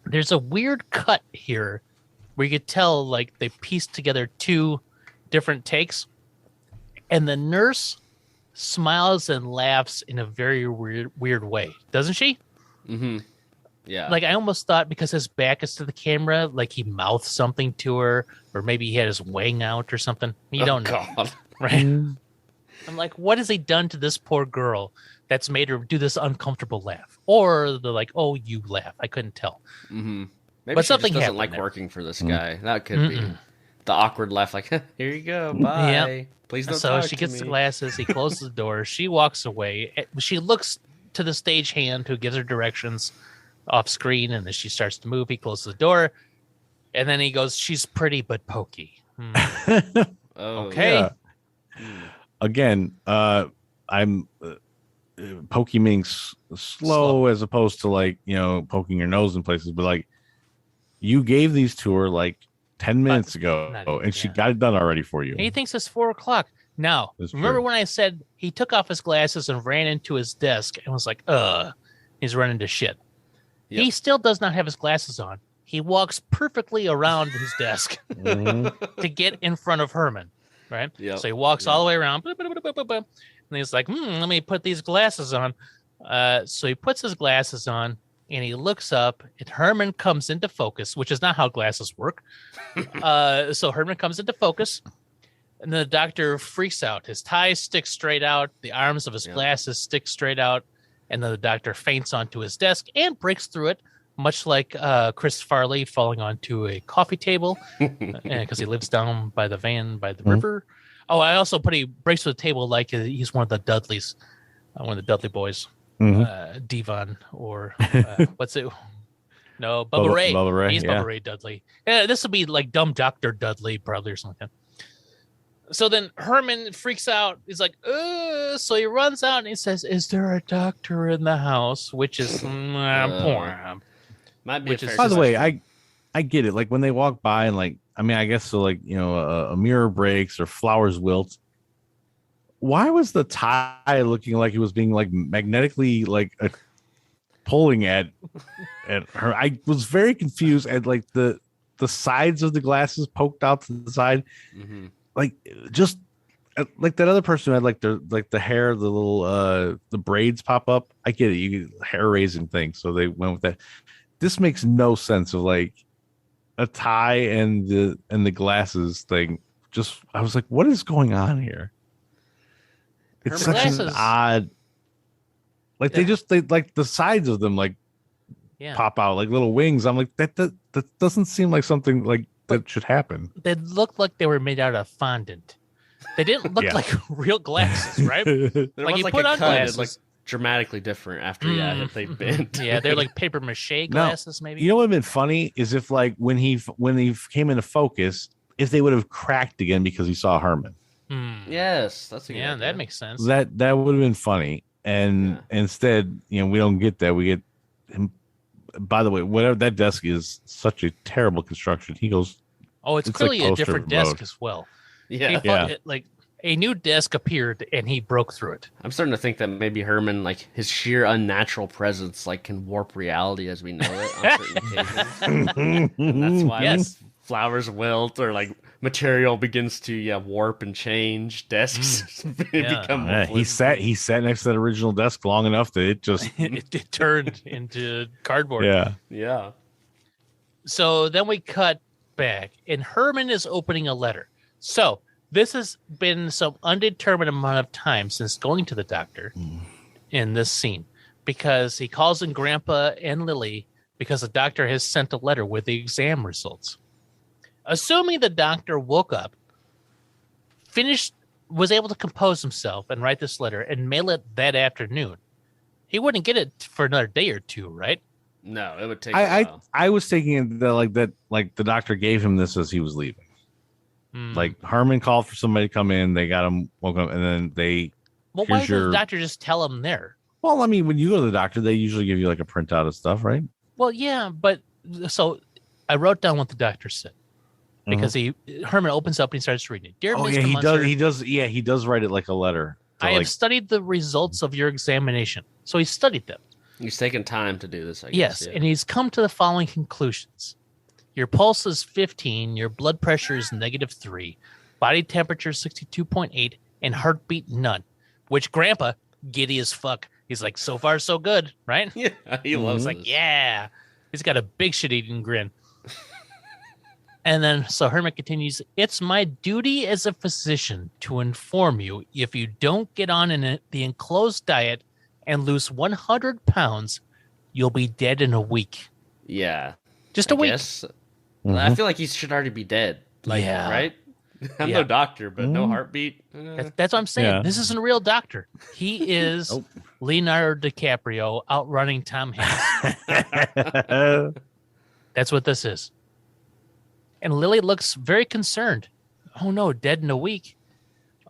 There's a weird cut here where you could tell, like, they pieced together two different takes. And the nurse smiles and laughs in a very weird way. Doesn't she? Yeah. Like, I almost thought because his back is to the camera, like he mouthed something to her, or maybe he had his wang out or something. You don't know. God. Right? I'm like, what has he done to this poor girl that's made her do this uncomfortable laugh? Or they're like, oh, you laugh. I couldn't tell. Maybe but she something just doesn't like there. working for this guy. That could be the awkward laugh, like, here you go, bye. Yep. Please don't so talk she to gets me. the glasses. He closes the door. She walks away. She looks to the stagehand who gives her directions off screen, and then she starts to move. He closes the door, and then he goes, she's pretty but pokey. Okay. Yeah. Again, I'm pokey meaning slow as opposed to, like, poking your nose in places, but like you gave these to her like 10 minutes ago and she got it done already for you. He thinks it's 4:00. Now, remember when I said he took off his glasses and ran into his desk and was like, he's running to shit. Yep. He still does not have his glasses on. He walks perfectly around his desk to get in front of Herman. Right? Yep. So he walks all the way around. And he's like, let me put these glasses on. So he puts his glasses on and he looks up and Herman comes into focus, which is not how glasses work. So Herman comes into focus and the doctor freaks out. His ties stick straight out. The arms of his glasses stick straight out. And then the doctor faints onto his desk and breaks through it, much like Chris Farley falling onto a coffee table because he lives down by the van by the river. Oh, I also put he breaks through the table like he's one of the Dudleys, one of the Dudley boys, Devon or what's it? No, Bubba Ray. Bubba Ray. He's Bubba Ray Dudley. Yeah, this would be like Dumb Dr. Dudley, probably, or something like that. So then Herman freaks out. He's like, so he runs out and he says, is there a doctor in the house? Which is might be a fair by the way, I get it. Like when they walk by and like, I mean, I guess so, like, a mirror breaks or flowers wilt. Why was the tie looking like it was being like magnetically like pulling at her? I was very confused at like the the sides of the glasses poked out to the side, like just like that other person who had like the hair, the little the braids pop up. I get it, you hair raising thing, so they went with that. This makes no sense of like a tie and the glasses thing. Just I was like, what is going on here? It's such an odd. Like they like the sides of them like pop out like little wings. I'm like that doesn't seem like something like that should happen. They looked like they were made out of fondant. They didn't look like real glasses, right? Like you put on glasses, like dramatically different after if they bent. Yeah, they're like paper mache glasses, maybe. You know what would have been funny is if like when he came into focus, if they would have cracked again because he saw Herman. Yes, that's a good idea. That makes sense. That would have been funny. And instead, we don't get that. We get him. By the way, whatever that desk is, such a terrible construction. He goes, it's clearly like a different desk as well. Yeah, like a new desk appeared and he broke through it. I'm starting to think that maybe Herman, like his sheer unnatural presence, like can warp reality as we know it on certain occasions. And that's why like, flowers wilt or like material begins to warp and change. Desks become. He sat next to that original desk long enough that it just it turned into cardboard. Yeah. So then we cut back, and Herman is opening a letter. So this has been some undetermined amount of time since going to the doctor in this scene, because he calls in Grandpa and Lily because the doctor has sent a letter with the exam results. Assuming the doctor woke up, was able to compose himself and write this letter and mail it that afternoon, he wouldn't get it for another day or two, right? No, it would take a while. I was thinking that the doctor gave him this as he was leaving. Like Herman called for somebody to come in, they got him woke up, and then they. Well, why did the doctor just tell him there? Well, I mean, when you go to the doctor, they usually give you like a printout of stuff, right? Well, yeah, but so I wrote down what the doctor said. Because Herman opens up and he starts reading it. Dear Mr. Munster, he does write it like a letter. I have studied the results of your examination. So he studied them. He's taken time to do this, I guess. Yes, and he's come to the following conclusions. Your pulse is 15, your blood pressure is -3, body temperature 62.8, and heartbeat none. Which Grandpa, giddy as fuck, he's like, so far so good, right? Yeah, he loves like, yeah. He's got a big shit-eating grin. And then, so Herman continues, it's my duty as a physician to inform you if you don't get on the enclosed diet and lose 100 pounds, you'll be dead in a week. Yeah. Just a week. I feel like he should already be dead. Like, right? I'm no doctor, but no heartbeat. That's what I'm saying. Yeah. This isn't a real doctor. He is Leonardo DiCaprio outrunning Tom Hanks. That's what this is. And Lily looks very concerned. Oh no, dead in a week.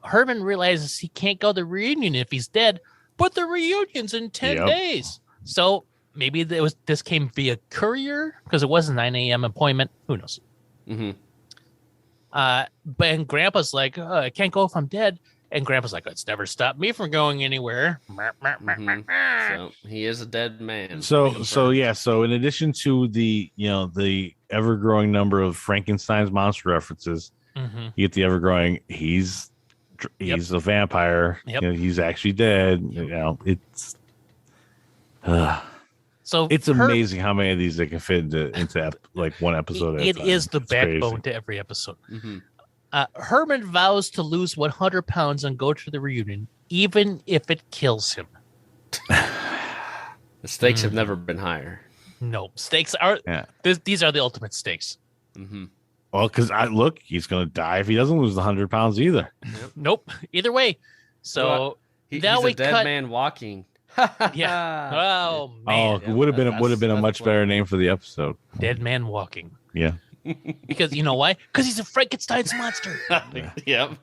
Herman realizes he can't go to the reunion if he's dead, but the reunion's in 10 days. So maybe this came via courier because it was a 9 a.m. appointment. Who knows? But Grandpa's like, I can't go if I'm dead. And Grandpa's like, it's never stopped me from going anywhere. So he is a dead man. So in addition to the the ever-growing number of Frankenstein's monster references, you get the ever-growing he's a vampire. He's actually dead. It's so it's amazing how many of these they can fit into like one episode. It is the backbone to every episode. Herman vows to lose 100 pounds and go to the reunion, even if it kills him. The stakes have never been higher. No, stakes are. These are the ultimate stakes. Well, because he's going to die if he doesn't lose the 100 pounds either. Nope. Either way. So now he's a dead man walking. Yeah. Oh man. It would have been a much better name for the episode. Dead man walking. Yeah. Because you know why? Because he's a Frankenstein's monster.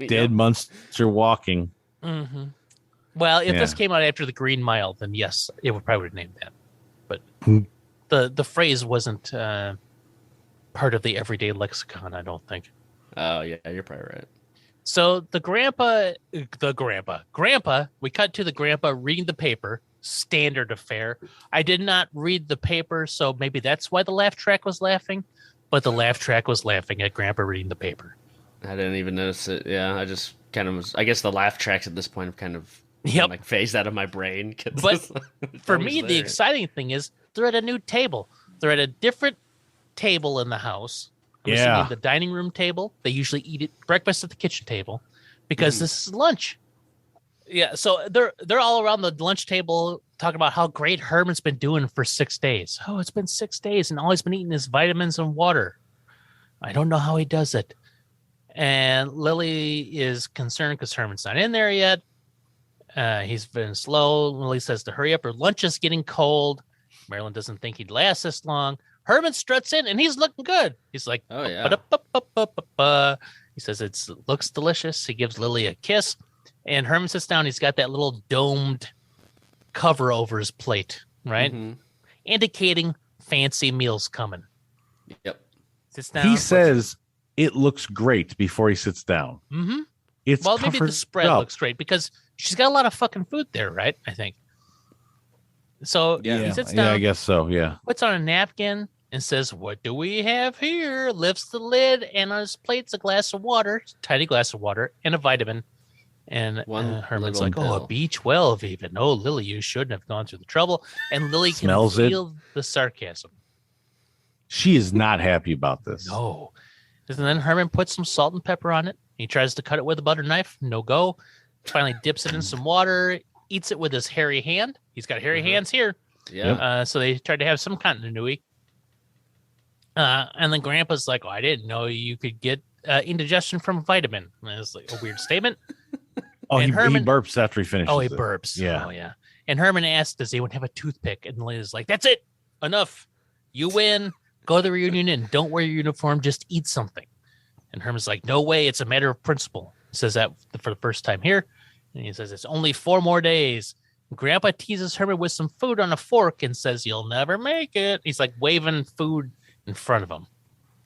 Dead monster walking. Well, if this came out after the Green Mile, then yes, it would probably have named that. But the phrase wasn't part of the everyday lexicon, I don't think. Oh yeah, you're probably right. So Grandpa, we cut to the Grandpa reading the paper. Standard affair. I did not read the paper, so maybe that's why the laugh track was laughing. but the laugh track was laughing at Grandpa reading the paper. I didn't even notice it. Yeah, I just kind of was. I guess the laugh tracks at this point have kind of like phased out of my brain. But for me, the exciting thing is they're at a new table. They're at a different table in the house. I'm assuming the dining room table. They usually eat breakfast at the kitchen table because this is lunch. Yeah, so they're all around the lunch table talking about how great Herman's been doing for 6 days. Oh, it's been 6 days, and all he's been eating is vitamins and water. I don't know how he does it. And Lily is concerned because Herman's not in there yet. He's been slow. Lily says to hurry up. Her lunch is getting cold. Marilyn doesn't think he'd last this long. Herman struts in, and he's looking good. He's like, oh, yeah. He says it looks delicious. He gives Lily a kiss. And Herman sits down. He's got that little domed cover over his plate, right? Indicating fancy meals coming. Yep. Sits down. He says it looks great before he sits down. It's maybe the spread looks great because she's got a lot of fucking food there, right? I think. So he sits down. Yeah, I guess so. Yeah. Puts on a napkin and says, "What do we have here?" Lifts the lid, and on his plate's a glass of water, tiny glass of water, and a vitamin. And Herman's like, "Oh, a B12 even. Oh, Lily, you shouldn't have gone through the trouble." And Lily can feel the sarcasm. She is not happy about this. No. And then Herman puts some salt and pepper on it. He tries to cut it with a butter knife. No go. Finally dips it in some water, eats it with his hairy hand. He's got hairy hands here. Yeah. So they tried to have some continuity. And then Grandpa's like, "Oh, I didn't know you could get indigestion from a vitamin." And it's like a weird statement. He burps after he finishes. Oh, he burps. Yeah. Oh, yeah. And Herman asks, "Does anyone have a toothpick?" And Liz like, "That's it. Enough. You win. Go to the reunion and don't wear your uniform. Just eat something." And Herman's like, "No way. It's a matter of principle." He says that for the first time here. And he says, "It's only 4 more days." Grandpa teases Herman with some food on a fork and says, "You'll never make it." He's like waving food in front of him.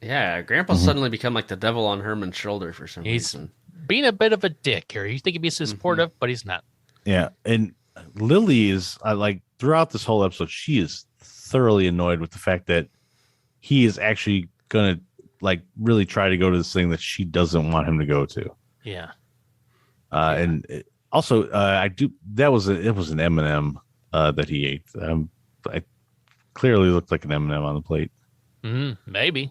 Yeah, Grandpa's suddenly become like the devil on Herman's shoulder for some reason. Being a bit of a dick here. You think he'd be supportive, but he's not. Yeah, and Lily is like throughout this whole episode, she is thoroughly annoyed with the fact that he is actually gonna like really try to go to this thing that she doesn't want him to go to. Yeah. And also, it was an M&M that he ate. I clearly looked like an M&M on the plate. Maybe.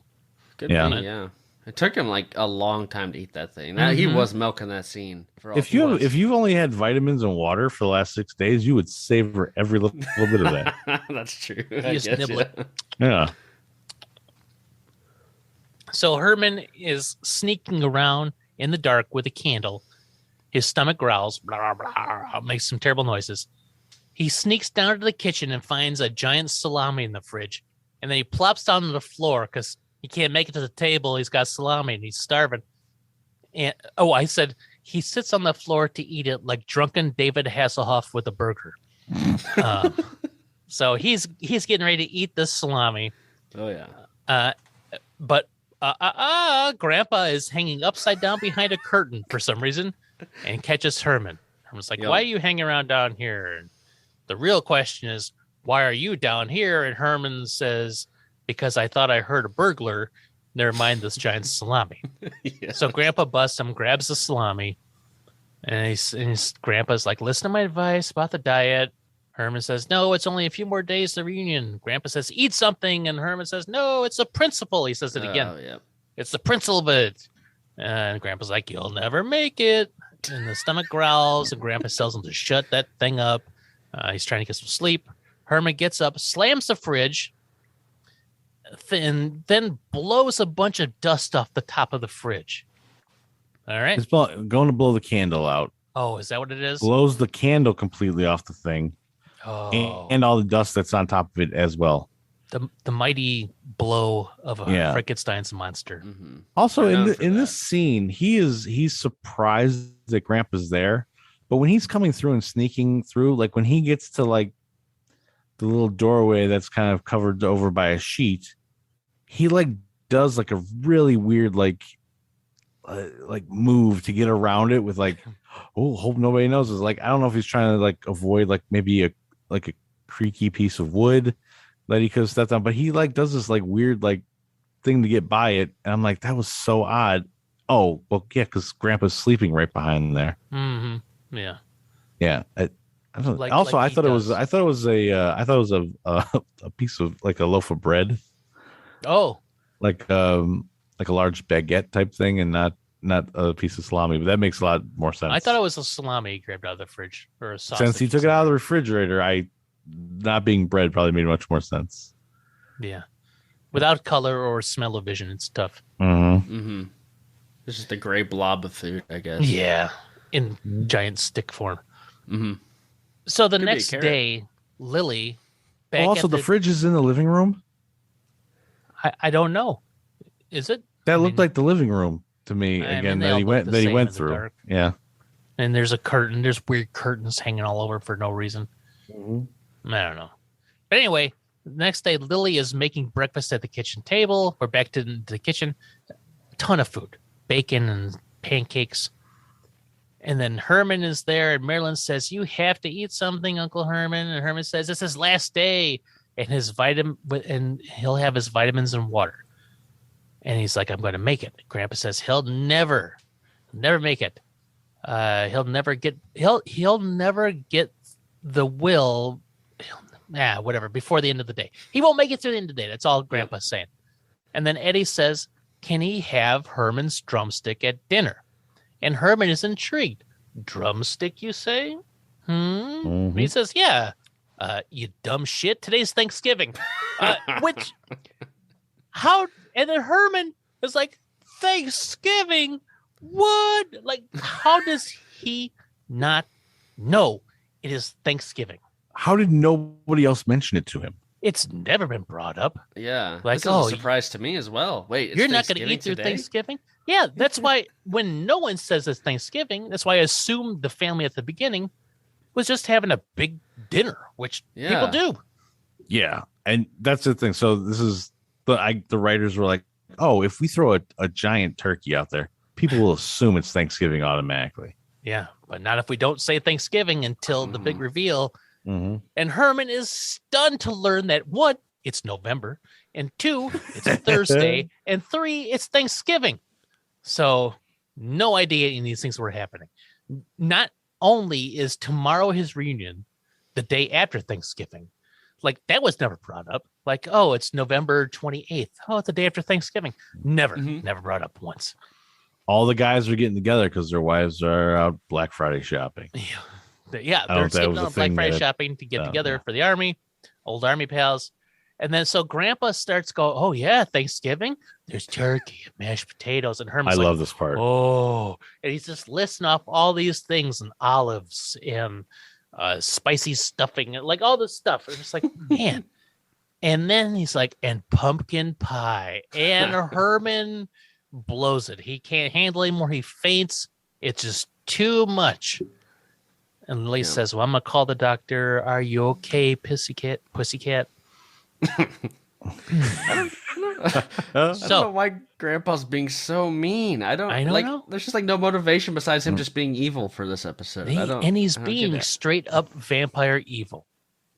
Could be, yeah. It took him like a long time to eat that thing. Now, he was milking that scene. If you've only had vitamins and water for the last 6 days, you would savor every little bit of that. That's true. Just nibble it. Yeah. So Herman is sneaking around in the dark with a candle. His stomach growls, blah, blah, blah, makes some terrible noises. He sneaks down to the kitchen and finds a giant salami in the fridge. And then he plops down on the floor because he can't make it to the table. He's got salami and he's starving. And I said he sits on the floor to eat it like drunken David Hasselhoff with a burger. So he's getting ready to eat this salami. Oh yeah. But Grandpa is hanging upside down behind a curtain for some reason and catches Herman. Herman's like, "Why are you hanging around down here?" And the real question is, "Why are you down here?" And Herman says, "Because I thought I heard a burglar. Never mind this giant salami." Yeah. So Grandpa busts him, grabs the salami, and Grandpa's like, "Listen to my advice about the diet." Herman says, "No, it's only a few more days to the reunion." Grandpa says, "Eat something." And Herman says, "No, it's a principle." He says it again. Oh, yeah. "It's the principle of it." And Grandpa's like, "You'll never make it." And the stomach growls, and Grandpa tells him to shut that thing up. He's trying to get some sleep. Herman gets up, slams the fridge, and then blows a bunch of dust off the top of the fridge. All right. It's going to blow the candle out. Oh, is that what it is? Blows the candle completely off the thing. Oh. And all the dust that's on top of it as well. The mighty blow of a Frankenstein's monster. Mm-hmm. Also, in this scene, he's surprised that Grandpa's there. But when he's coming through and sneaking through, like when he gets to like the little doorway that's kind of covered over by a sheet, he like does like a really weird like move to get around it with like, "Oh, hope nobody knows." It's like, I don't know if he's trying to like avoid like maybe a creaky piece of wood that he could have stepped on, but he like does this like weird like thing to get by it. And I'm like, that was so odd. Oh, well, yeah, because Grandpa's sleeping right behind there. Mm-hmm. Yeah. Yeah. I Like thought it was a piece of like a loaf of bread, Oh, like a large baguette type thing, and not a piece of salami. But that makes a lot more sense. I thought it was a salami he grabbed out of the fridge or a sausage. Since he took it out of the refrigerator, not being bread probably made much more sense. Yeah. Without color or smell of vision, it's tough. Mm-hmm. It's just a gray blob of food, I guess. Yeah. In giant stick form. Mm-hmm. So the next day, Lily. Also, the fridge is in the living room. I don't know. Is it? That looked like the living room to me. Again, that he went through. Yeah. And there's a curtain. There's weird curtains hanging all over for no reason. Mm-hmm. I don't know. But anyway, the next day, Lily is making breakfast at the kitchen table. We're back to the kitchen. A ton of food. Bacon and pancakes. And then Herman is there, and Marilyn says, "You have to eat something, Uncle Herman." And Herman says, "It's his last day, and he'll have his vitamins and water." And he's like, "I'm going to make it." Grandpa says, "He'll never make it. He'll never get the will. Whatever. Before the end of the day, he won't make it through the end of the day." That's all Grandpa's saying. And then Eddie says, "Can he have Herman's drumstick at dinner?" And Herman is intrigued. "Drumstick, you say?" Mm-hmm. He says, "Yeah. You dumb shit. Today's Thanksgiving." And then Herman is like, "Thanksgiving? What? Like, how does he not know it is Thanksgiving?" How did nobody else mention it to him? It's never been brought up. Yeah. Like, this is a surprise to me as well. Wait, you're not going to eat through Thanksgiving? Yeah, that's why when no one says it's Thanksgiving, that's why I assumed the family at the beginning was just having a big dinner, which people do. Yeah, and that's the thing. So this is the writers were like, "Oh, if we throw a giant turkey out there, people will assume it's Thanksgiving automatically." Yeah, but not if we don't say Thanksgiving until the big reveal. Mm-hmm. And Herman is stunned to learn that 1, it's November, and 2, it's a Thursday, and 3, it's Thanksgiving. So no idea any of these things were happening. Not only is tomorrow his reunion, the day after Thanksgiving, like that was never brought up. Like, oh, it's November 28th. Oh, it's the day after Thanksgiving. Never brought up once. All the guys are getting together because their wives are out Black Friday shopping. Yeah, they're skipping on Black Friday shopping to get together for the army, old army pals. And then so Grandpa starts going, "Oh, yeah, Thanksgiving? There's turkey and mashed potatoes." And Herman's love this part. "Oh." And he's just listing off all these things and olives and spicy stuffing and like all this stuff. And it's like, man. And then he's like, "And pumpkin pie." And Herman blows it. He can't handle it anymore. He faints. It's just too much. And Lily says, "Well, I'm going to call the doctor. Are you okay, pussycat? I don't know why Grandpa's being so mean. I don't know. There's just like no motivation besides him just being evil for this episode. He's being straight up vampire evil.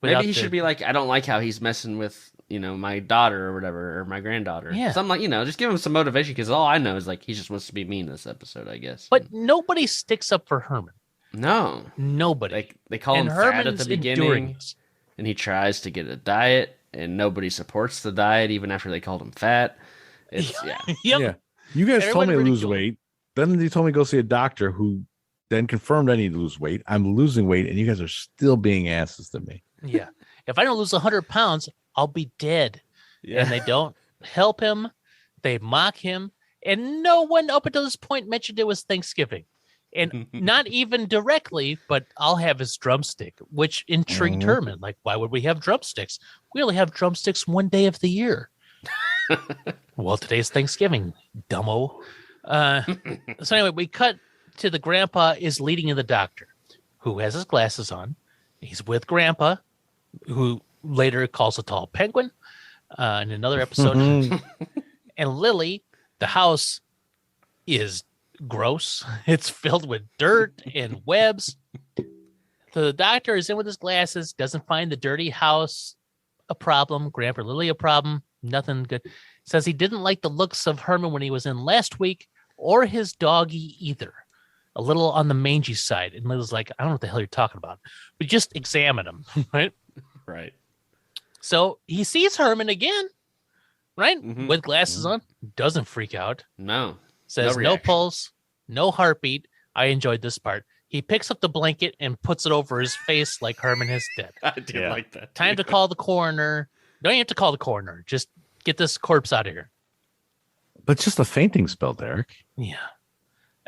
Maybe he should be like, "I don't like how he's messing with, my daughter or whatever, or my granddaughter." Yeah. So I'm like, just give him some motivation, because all I know is like he just wants to be mean this episode, I guess. But nobody sticks up for Herman. No. Nobody. They call him fat at the beginning, and he tries to get a diet, and nobody supports the diet even after they called him fat. It's Yeah. You guys told me to lose weight. Then you told me to go see a doctor who then confirmed I need to lose weight. I'm losing weight, and you guys are still being asses to me. Yeah. If I don't lose 100 pounds, I'll be dead. Yeah. And they don't help him. They mock him. And no one up until this point mentioned it was Thanksgiving. And not even directly, but I'll have his drumstick, which intrigued Herman. Like, why would we have drumsticks? We only have drumsticks one day of the year. Well, today's Thanksgiving, dumbo. So anyway, we cut to the Grandpa is leading in the doctor, who has his glasses on. He's with Grandpa, who later calls a tall penguin in another episode. And Lily, the house is gross. It's filled with dirt and webs. So the doctor is in with his glasses, doesn't find the dirty house a problem, Grandpa Lily a problem, nothing good. Says he didn't like the looks of Herman when he was in last week, or his doggy either. A little on the mangy side. And Liz was like, I don't know what the hell you're talking about. But just examine him, right? Right. So he sees Herman again, right? Mhm. With glasses on. Doesn't freak out. No. Says no reaction. pulse, no heartbeat. I enjoyed this part. He picks up the blanket and puts it over his face like Herman is dead. I did like that. Time to call the coroner. Don't even have to call the coroner. Just get this corpse out of here. But just a fainting spell, Derek. Yeah.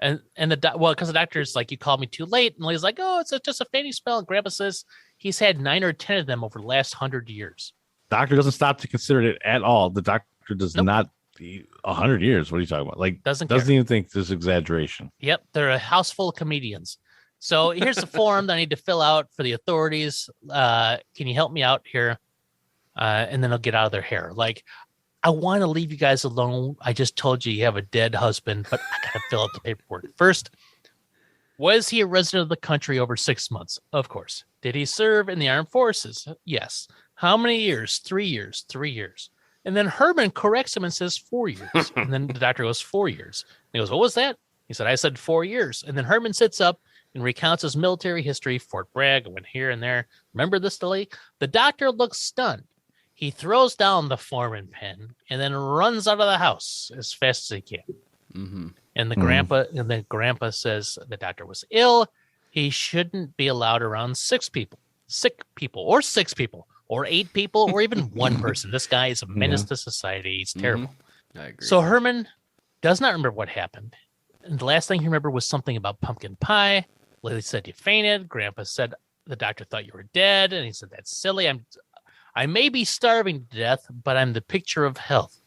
And because the doctor's like, you called me too late. And he's like, oh, it's just a fainting spell. And Grandpa says he's had 9 or 10 of them over the last 100 years. Doctor doesn't stop to consider it at all. The doctor does not. 100 years. What are you talking about? Like, doesn't even think this is exaggeration. Yep. They're a house full of comedians. So here's the form that I need to fill out for the authorities. Can you help me out here? And then they'll get out of their hair. Like, I want to leave you guys alone. I just told you have a dead husband, but I got to fill out the paperwork. First, was he a resident of the country over 6 months? Of course. Did he serve in the armed forces? Yes. How many years? 3 years. 3 years. And then Herman corrects him and says 4 years. And then the doctor goes 4 years. And he goes, what was that? He said, I said 4 years. And then Herman sits up and recounts his military history. Fort Bragg, went here and there. Remember this delay? The doctor looks stunned. He throws down the form and pen and then runs out of the house as fast as he can. Mm-hmm. And the grandpa says the doctor was ill. He shouldn't be allowed around sick people, or 6 people, or 8 people, or even 1 person. This guy is a menace to society. He's terrible. I agree. So Herman does not remember what happened. And the last thing he remembered was something about pumpkin pie. Lily said you fainted. Grandpa said the doctor thought you were dead. And he said, that's silly. I may be starving to death, but I'm the picture of health.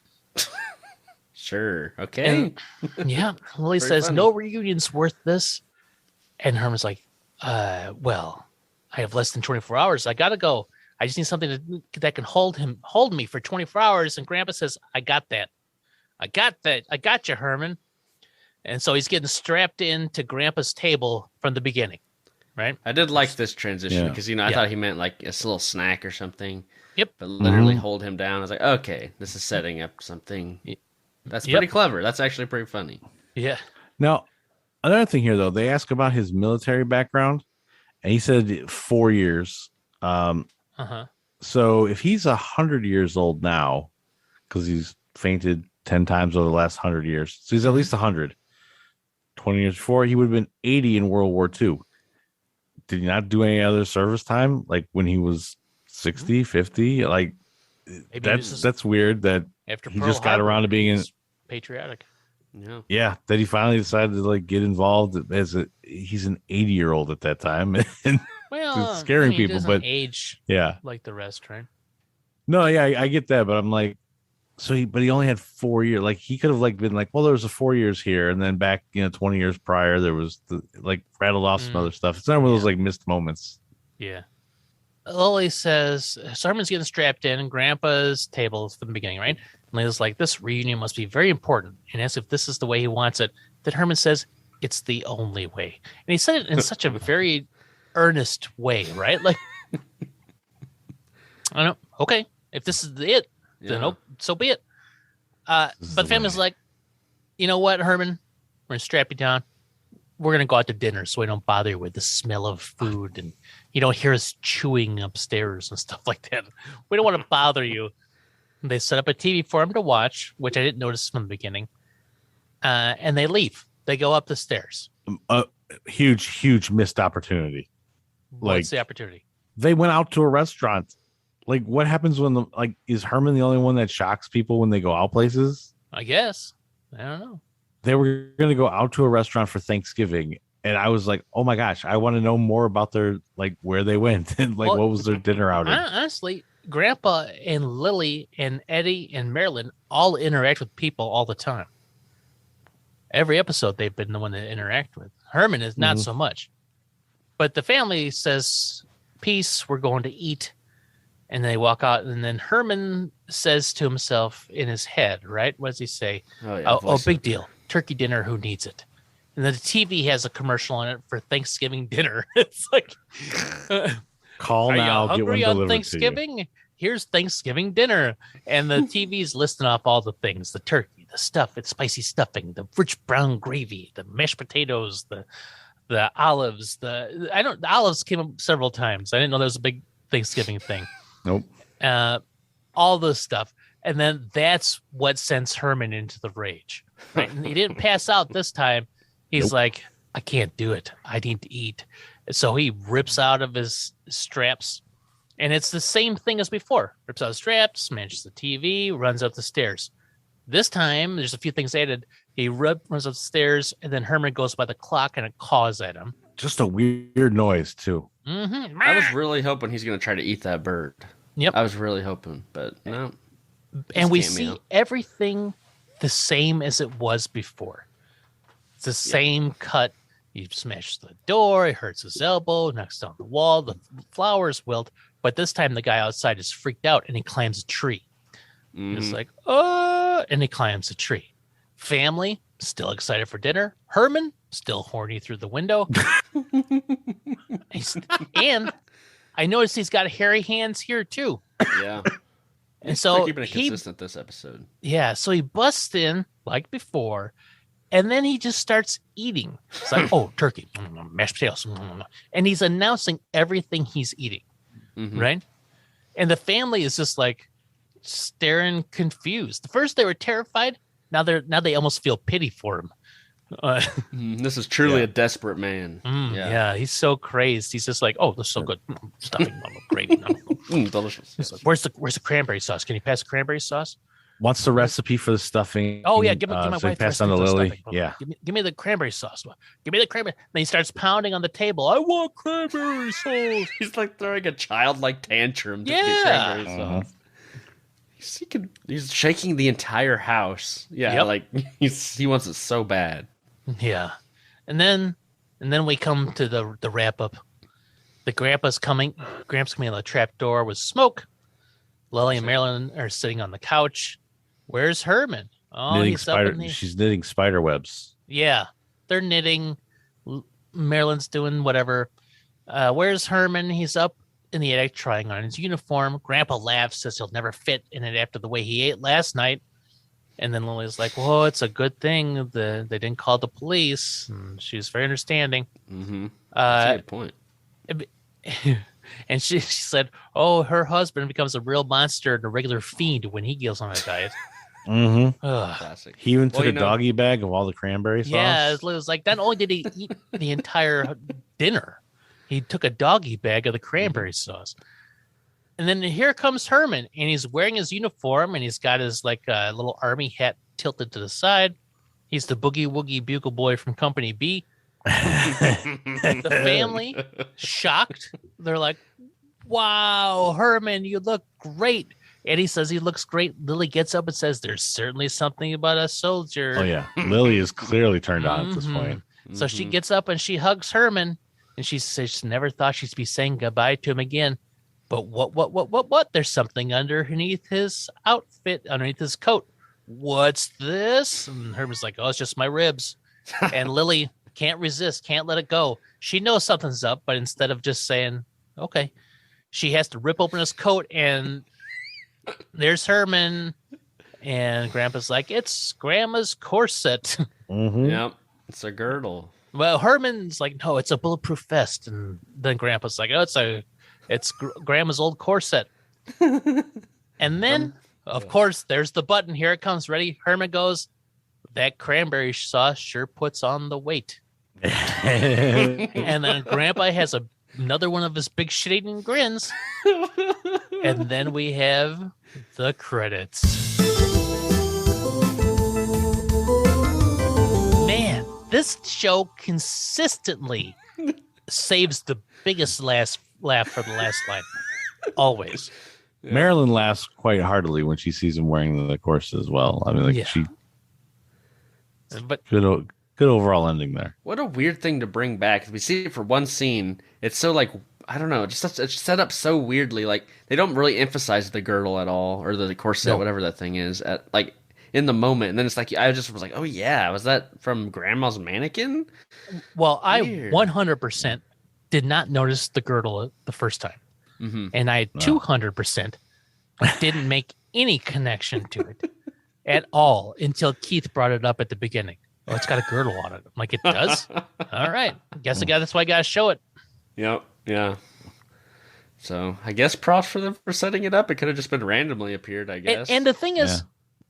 Sure. Okay. And, yeah. Lily says, funny. No reunion's worth this. And Herman's like, well, I have less than 24 hours. I got to go. I just need something that can hold me for 24 hours. And Grandpa says, I got that. I got you, Herman. And so he's getting strapped into Grandpa's table from the beginning. Right. I did like this transition because, I thought he meant like a little snack or something. Yep. But literally hold him down. I was like, okay, this is setting up something. That's pretty clever. That's actually pretty funny. Yeah. Now, another thing here, though, they ask about his military background, and he said 4 years. So if he's 100 years old now, because he's fainted 10 times over the last 100 years, so he's at least 100. 20 years before, he would have been 80 in World War II. Did he not do any other service time? Like when he was 60, 50? Like, maybe that's weird that after he just got around to being in patriotic. Yeah, that he finally decided to like get involved he's an 80-year-old at that time. And well, scaring people, but age like the rest, right? No, yeah, I get that, but I'm like, but he only had 4 years. Like he could have like been like, well, there was a 4 years here, and then back 20 years prior there was rattled off some other stuff. It's not one of those like missed moments. Yeah. Lily says Herman's getting strapped in, and Grandpa's table from the beginning, right? And Lily's like, this reunion must be very important, and asks if this is the way he wants it. Then Herman says it's the only way, and he said it in such a very earnest way, right? Like, I don't know. Okay, if this is it. Then so be it. But family's like, you know what, Herman? We're going to strap you down. We're going to go out to dinner so we don't bother you with the smell of food and you don't hear us chewing upstairs and stuff like that. We don't want to bother you. And they set up a TV for him to watch, which I didn't notice from the beginning. And they leave. They go up the stairs. Huge missed opportunity. What's the opportunity? They went out to a restaurant. Like, what happens when is Herman the only one that shocks people when they go out places? I guess. I don't know. They were going to go out to a restaurant for Thanksgiving, and I was like, oh my gosh, I want to know more about their, where they went and, what was their dinner outing. Honestly, Grandpa and Lily and Eddie and Marilyn all interact with people all the time. Every episode, they've been the one to interact with. Herman is not so much. But the family says, peace, we're going to eat. And they walk out, and then Herman says to himself in his head, right? What does he say? Oh, big deal. Turkey dinner, who needs it? And then the TV has a commercial on it for Thanksgiving dinner. It's like, call now, are you hungry get one on Thanksgiving? here's Thanksgiving dinner. And the TV's listing off all the things, the turkey, the stuff, it's spicy stuffing, the rich brown gravy, the mashed potatoes, the olives, the olives came up several times. I didn't know there was a big Thanksgiving thing. Nope. All this stuff. And then that's what sends Herman into the rage. Right? And he didn't pass out this time. He's like, I can't do it. I need to eat. So he rips out of his straps. And it's the same thing as before. Rips out his straps, smashes the TV, runs up the stairs. This time, there's a few things added. He runs up the stairs, and then Herman goes by the clock and it caws at him. Just a weird noise, too. Mm-hmm. I was really hoping he's going to try to eat that bird. Yep. I was really hoping, but no. And we see everything the same as it was before. It's the same cut. He smashes the door, he hurts his elbow, knocks down the wall, the flowers wilt. But this time the guy outside is freaked out and he climbs a tree. He's like, oh, and he climbs a tree. Family, still excited for dinner. Herman, still horny through the window. And I noticed he's got hairy hands here too. Yeah. And so keeping it consistent this episode. Yeah, so he busts in like before, and then he just starts eating. It's like, oh, turkey, mashed potatoes, and he's announcing everything he's eating, right? And the family is just like staring confused. First they were terrified. Now they almost feel pity for him. This is truly a desperate man. Yeah, he's so crazed. He's just like, oh, this is so good. Stuffing, gravy, delicious. He's like, where's the cranberry sauce? Can you pass the cranberry sauce? What's the recipe for the stuffing? Oh yeah, give my so wife. Pass on to Lily. Yeah, give me the cranberry sauce. Give me the cranberry. Then he starts pounding on the table. I want cranberry sauce. He's like throwing a childlike tantrum to get cranberry sauce. He's shaking the entire house. Yeah, like he wants it so bad. Yeah, and then we come to the wrap up. The Gramps coming on the trap door with smoke. Lily and Marilyn are sitting on the couch. Where's Herman? Oh, she's knitting spider webs. Yeah, they're knitting. Marilyn's doing whatever. Where's Herman? He's up in the attic trying on his uniform. Grandpa laughs, says he'll never fit in it after the way he ate last night. And then Lily's like, well, it's a good thing they didn't call the police. And she's very understanding. That's a good point. And she said, oh, her husband becomes a real monster and a regular fiend when he goes on a diet. Classic. He even took a doggy bag of all the cranberry sauce. Yeah, it was like, not only did he eat the entire dinner, he took a doggy bag of the cranberry sauce. And then here comes Herman, and he's wearing his uniform, and he's got his little army hat tilted to the side. He's the boogie woogie bugle boy from Company B. The family, shocked. They're like, wow, Herman, you look great. And he says he looks great. Lily gets up and says, there's certainly something about a soldier. Oh, yeah. Lily is clearly turned on at this point. So she gets up and she hugs Herman, and she says she never thought she'd be saying goodbye to him again. But what? There's something underneath his outfit, underneath his coat. What's this? And Herman's like, oh, it's just my ribs. And Lily can't resist, can't let it go. She knows something's up, but instead of just saying, okay, she has to rip open his coat, and there's Herman. And Grandpa's like, it's Grandma's corset. Yep, it's a girdle. Well, Herman's like, no, it's a bulletproof vest. And then Grandpa's like, oh, it's Grandma's old corset. And then, of course, there's the button. Here it comes. Ready? Herman goes, that cranberry sauce sure puts on the weight. And then Grandpa has another one of his big shit-eating grins. And then we have the credits. Man, this show consistently saves the biggest laugh for the last line. Always. Yeah. Marilyn laughs quite heartily when she sees him wearing the corset as well. I mean, but good overall ending there. What a weird thing to bring back. We see it for one scene. It's so I don't know, it's set up so weirdly. Like they don't really emphasize the girdle at all, or the corset, whatever that thing is, at in the moment. And then it's like I just was like, oh yeah, was that from Grandma's mannequin? Well, weird. I 100% did not notice the girdle the first time, and I 200% didn't make any connection to it at all until Keith brought it up at the beginning. Oh, it's got a girdle on it. I'm like, it does? All right. That's why I got to show it. Yep. Yeah. So I guess props for them for setting it up. It could have just been randomly appeared, I guess. And the thing is,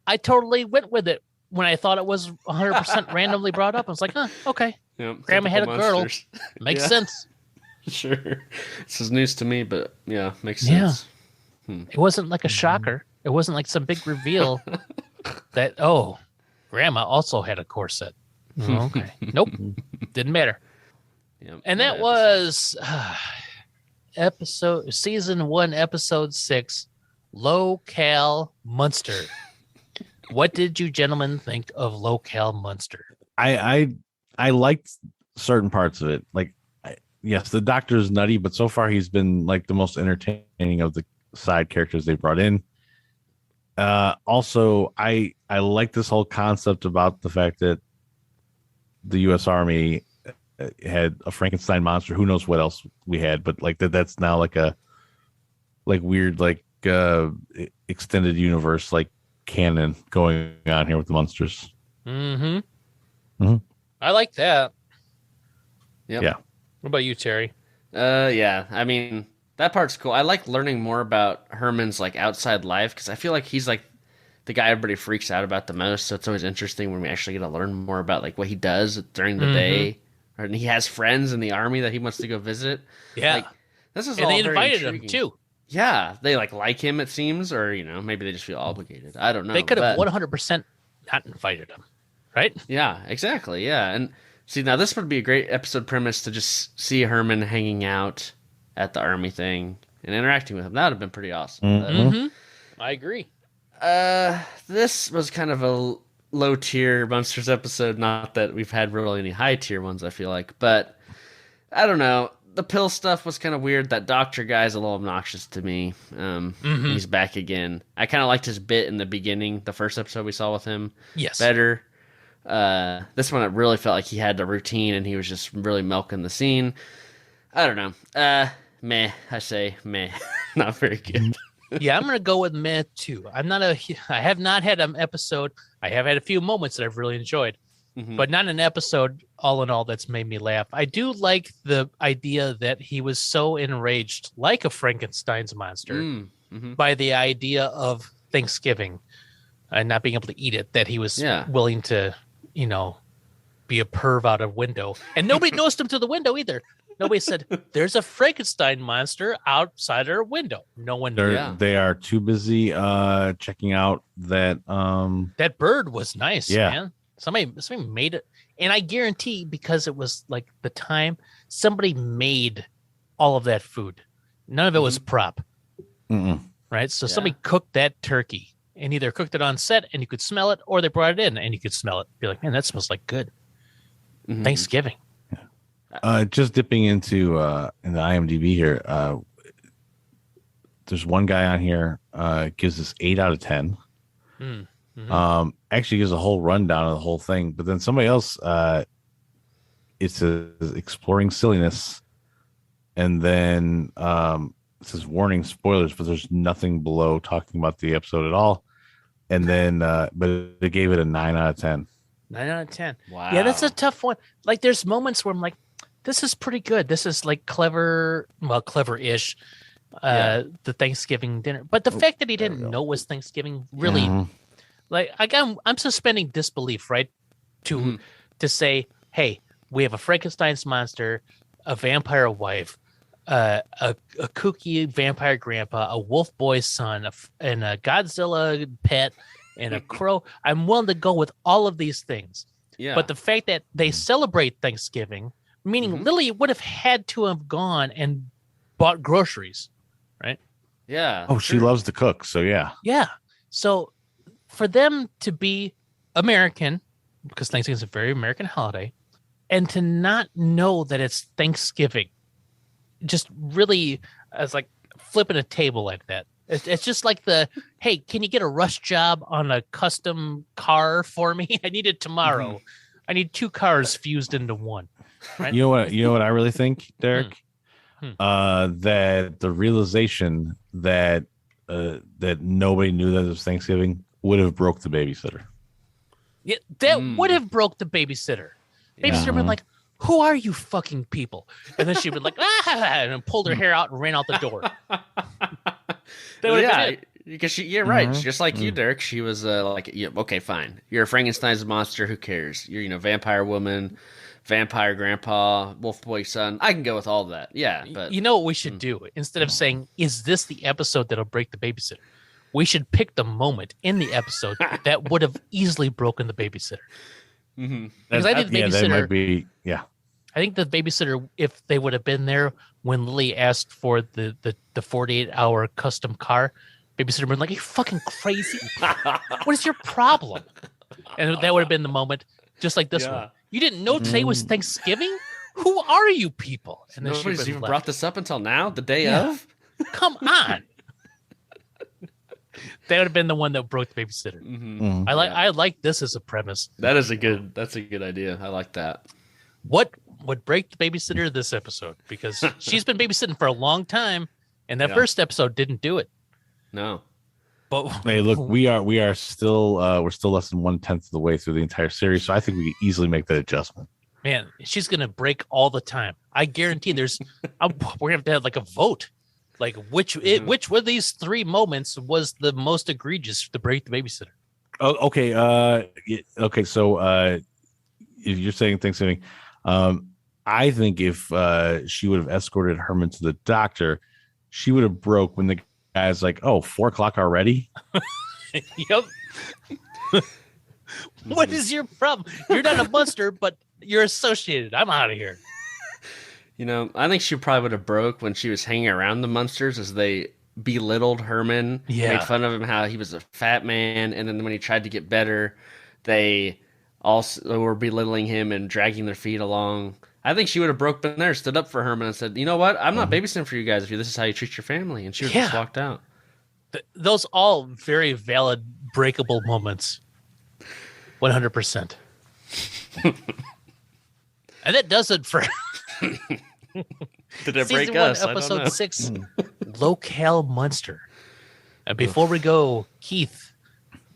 I totally went with it when I thought it was 100% randomly brought up. I was like, okay. Yep, Grandma had a girdle. Makes sense. Sure. This is news to me, but yeah, makes sense. Yeah. It wasn't like a shocker. It wasn't like some big reveal that, Grandma also had a corset. Oh, okay. Nope. Didn't matter. Yep. And that was season 1, episode 6, Low-Cal Munster. What did you gentlemen think of Low-Cal Munster? I liked certain parts of it. Like, yes, the doctor's nutty, but so far he's been like the most entertaining of the side characters they brought in. Also, I like this whole concept about the fact that the U.S. Army had a Frankenstein monster. Who knows what else we had, but like that's now like a weird extended universe canon going on here with the Munsters. Mm-hmm. I like that. Yep. Yeah. What about you, Terry? Yeah. I mean, that part's cool. I like learning more about Herman's outside life because I feel like he's the guy everybody freaks out about the most. So it's always interesting when we actually get to learn more about what he does during the day. And he has friends in the army that he wants to go visit. Yeah. This is and all they very invited intriguing. him too. Yeah, they like him, it seems, or maybe they just feel obligated. I don't know. They could have 100% not invited him, right? Yeah, exactly. Yeah, and see, now this would be a great episode premise to just see Herman hanging out at the army thing and interacting with him. That would have been pretty awesome. I agree. This was kind of a low tier Munsters episode. Not that we've had really any high tier ones, I feel like, but I don't know. The pill stuff was kind of weird. That doctor guy's a little obnoxious to me. He's back again. I kind of liked his bit in the beginning, the first episode we saw with him. Yes. Better. This one, it really felt like he had the routine and he was just really milking the scene. I don't know. Meh. I say meh. Not very good. Yeah, I'm gonna go with meh too. I have not had an episode. I have had a few moments that I've really enjoyed, but not an episode all in all that's made me laugh. I do like the idea that he was so enraged, like a Frankenstein's monster, by the idea of Thanksgiving and not being able to eat it, that he was willing to, be a perv out a window. And nobody noticed him to the window either. Nobody said, there's a Frankenstein monster outside our window. No one knew. They are too busy checking out that that bird was nice, Yeah. man. Somebody made it. And I guarantee, because it was the time, somebody made all of that food. None of it was prop. Right? So somebody cooked that turkey and either cooked it on set and you could smell it, or they brought it in and you could smell it. Be like, man, that smells like good Thanksgiving. Just dipping into in the IMDb here, there's one guy on here gives us 8 out of 10. Actually gives a whole rundown of the whole thing, but then somebody else it says exploring silliness, and then it says warning spoilers, but there's nothing below talking about the episode at all. And then but they gave it a 9 out of 10. 9 out of 10. Wow. Yeah, that's a tough one. There's moments where I'm like, this is pretty good. This is clever, well, clever-ish, the Thanksgiving dinner. But the fact that he didn't know it was Thanksgiving really, I'm suspending disbelief, right? To say, hey, we have a Frankenstein's monster, a vampire wife, a kooky vampire grandpa, a wolf boy's son, and a Godzilla pet, and a crow. I'm willing to go with all of these things. Yeah. But the fact that they celebrate Thanksgiving, meaning Lily would have had to have gone and bought groceries, right? Yeah. Oh, she loves to cook, so yeah. Yeah. So for them to be American, because Thanksgiving is a very American holiday, and to not know that it's Thanksgiving, just really, as flipping a table like that. It's just like hey, can you get a rush job on a custom car for me? I need it tomorrow. I need 2 cars fused into one. Right? You know what I really think, Derek? That the realization that that nobody knew that it was Thanksgiving would have broke the babysitter. Yeah, that would have broke the babysitter. Babysitter would been like, "Who are you fucking people?" And then she'd be like, and pulled her hair out and ran out the door. Because you're right. Just like you, Derek. She was like, okay, fine. You're a Frankenstein's monster. Who cares? You're, vampire woman, vampire grandpa, wolf boy son. I can go with all of that. Yeah, but you know what we should do? Instead of saying, "Is this the episode that'll break the babysitter?" We should pick the moment in the episode that would have easily broken the babysitter. Because I think the babysitter, that might be, I think the babysitter, if they would have been there when Lily asked for the 48-hour custom car, babysitter would have been like, "Are you fucking crazy? What is your problem?" And that would have been the moment, just like this one. You didn't know today was Thanksgiving? Who are you people? And then nobody's even brought this up until now, the day of? Come on. That would have been the one that broke the babysitter. I like this as a premise. That's a good idea. I like that. What would break the babysitter this episode? Because she's been babysitting for a long time, and that first episode didn't do it. No. But hey, look, we're still less than 1/10 of the way through the entire series, so I think we can easily make that adjustment. Man, she's gonna break all the time. I guarantee. We're gonna have to have like a vote. Like which one of these three moments was the most egregious to break the babysitter? Oh, okay. Okay. So, if you're saying Thanksgiving, I think if she would have escorted Herman to the doctor, she would have broke when the guy's like, "Oh, 4:00 already." Yep. What is your problem? You're not a Munster, but you're associated. I'm out of here. I think she probably would have broke when she was hanging around the Munsters as they belittled Herman, made fun of him, how he was a fat man, and then when he tried to get better, they also were belittling him and dragging their feet along. I think she would have broken there, stood up for Herman, and said, "You know what? I'm not babysitting for you guys if this is how you treat your family," and she would have just walked out. Those all very valid, breakable moments. 100%. And that does it for... Did it break Season us? 1, episode 6, Locale Munster. And before we go, Keith,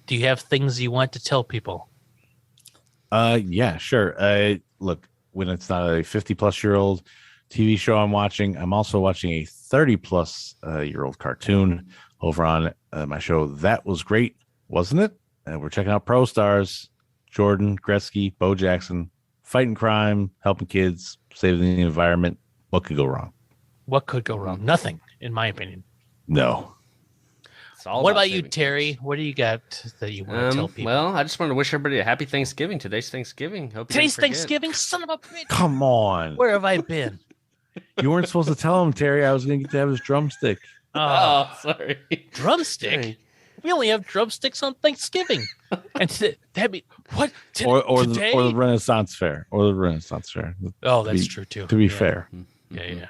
do you have things you want to tell people? Yeah, sure. Look, when it's not a 50-plus-year-old TV show I'm watching, I'm also watching a 30-plus-year-old cartoon over on my show. That was great, wasn't it? We're checking out Pro Stars, Jordan, Gretzky, Bo Jackson, fighting crime, helping kids, saving the environment. What could go wrong? What could go wrong? Nothing, in my opinion. No. What about you, Terry? What do you got that you want to tell people? Well, I just want to wish everybody a happy Thanksgiving. Today's Thanksgiving. Today's Thanksgiving? Son of a bitch. Come on. Where have I been? You weren't supposed to tell him, Terry. I was going to get to have his drumstick. Oh, sorry. Drumstick? Dang. We only have drumsticks on Thanksgiving. And that'd be what? Or today? the Renaissance Fair. Or the Renaissance Fair. Oh, that's true too. To be fair. Yeah.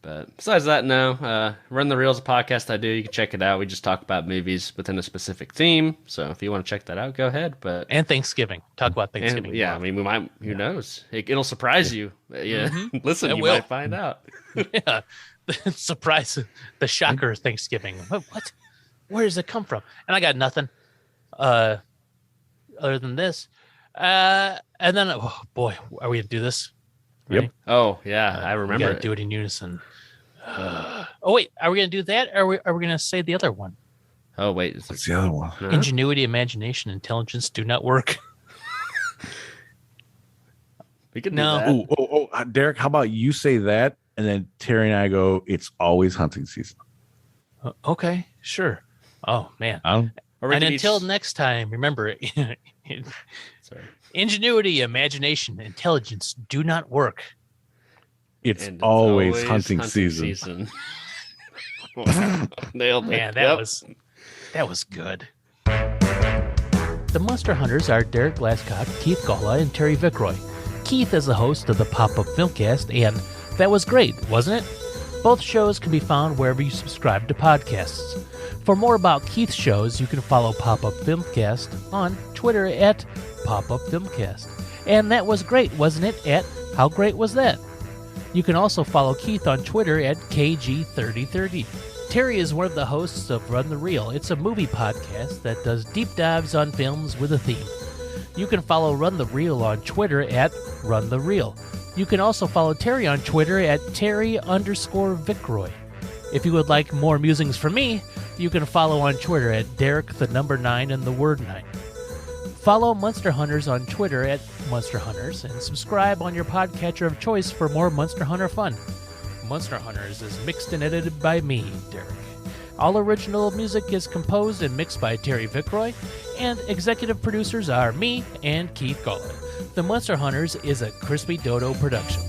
But besides that, no. Run the Reels, a podcast I do. You can check it out. We just talk about movies within a specific theme. So if you want to check that out, go ahead. And Thanksgiving. Talk about Thanksgiving. I mean, we might. Who knows? It'll surprise you. Yeah. Listen, you might find out. Yeah. Surprise. The shocker Thanksgiving. What? Where does it come from? And I got nothing other than this. And then, oh boy, are we going to do this? Yep. Right? Oh, yeah. I remember. We got to do it in unison. Oh, wait. Are we going to do that? Or are we going to say the other one? Oh, wait. What's the other one? No? Ingenuity, imagination, intelligence do not work. We can do that. Oh, Derek, how about you say that? And then Terry and I go, it's always hunting season. Okay, sure. Oh, man. Um, And until next time, remember, ingenuity, imagination, intelligence do not work. It's always hunting season. Nailed it. Man, that was good. The Munster Hunters are Derek Glascock, Keith Gawla, and Terry Vickroy. Keith is the host of the Pop-Up Filmcast, and that was great, wasn't it? Both shows can be found wherever you subscribe to podcasts. For more about Keith's shows, you can follow Pop-Up Filmcast on Twitter at Pop-Up Filmcast. And that was great, wasn't it? At How Great Was That? You can also follow Keith on Twitter at KG3030. Terry is one of the hosts of Run the Reel. It's a movie podcast that does deep dives on films with a theme. You can follow Run the Reel on Twitter at Run the Reel. You can also follow Terry on Twitter at Terry_Vickroy. If you would like more musings from me, you can follow on Twitter at Derek the number 9 and the word 9. Follow Munster Hunters on Twitter at Munster Hunters and subscribe on your podcatcher of choice for more Munster Hunter fun. Munster Hunters is mixed and edited by me, Derek. All original music is composed and mixed by Terry Vickroy, and executive producers are me and Keith Gawla. The Munster Hunters is a Krispy Dodo production.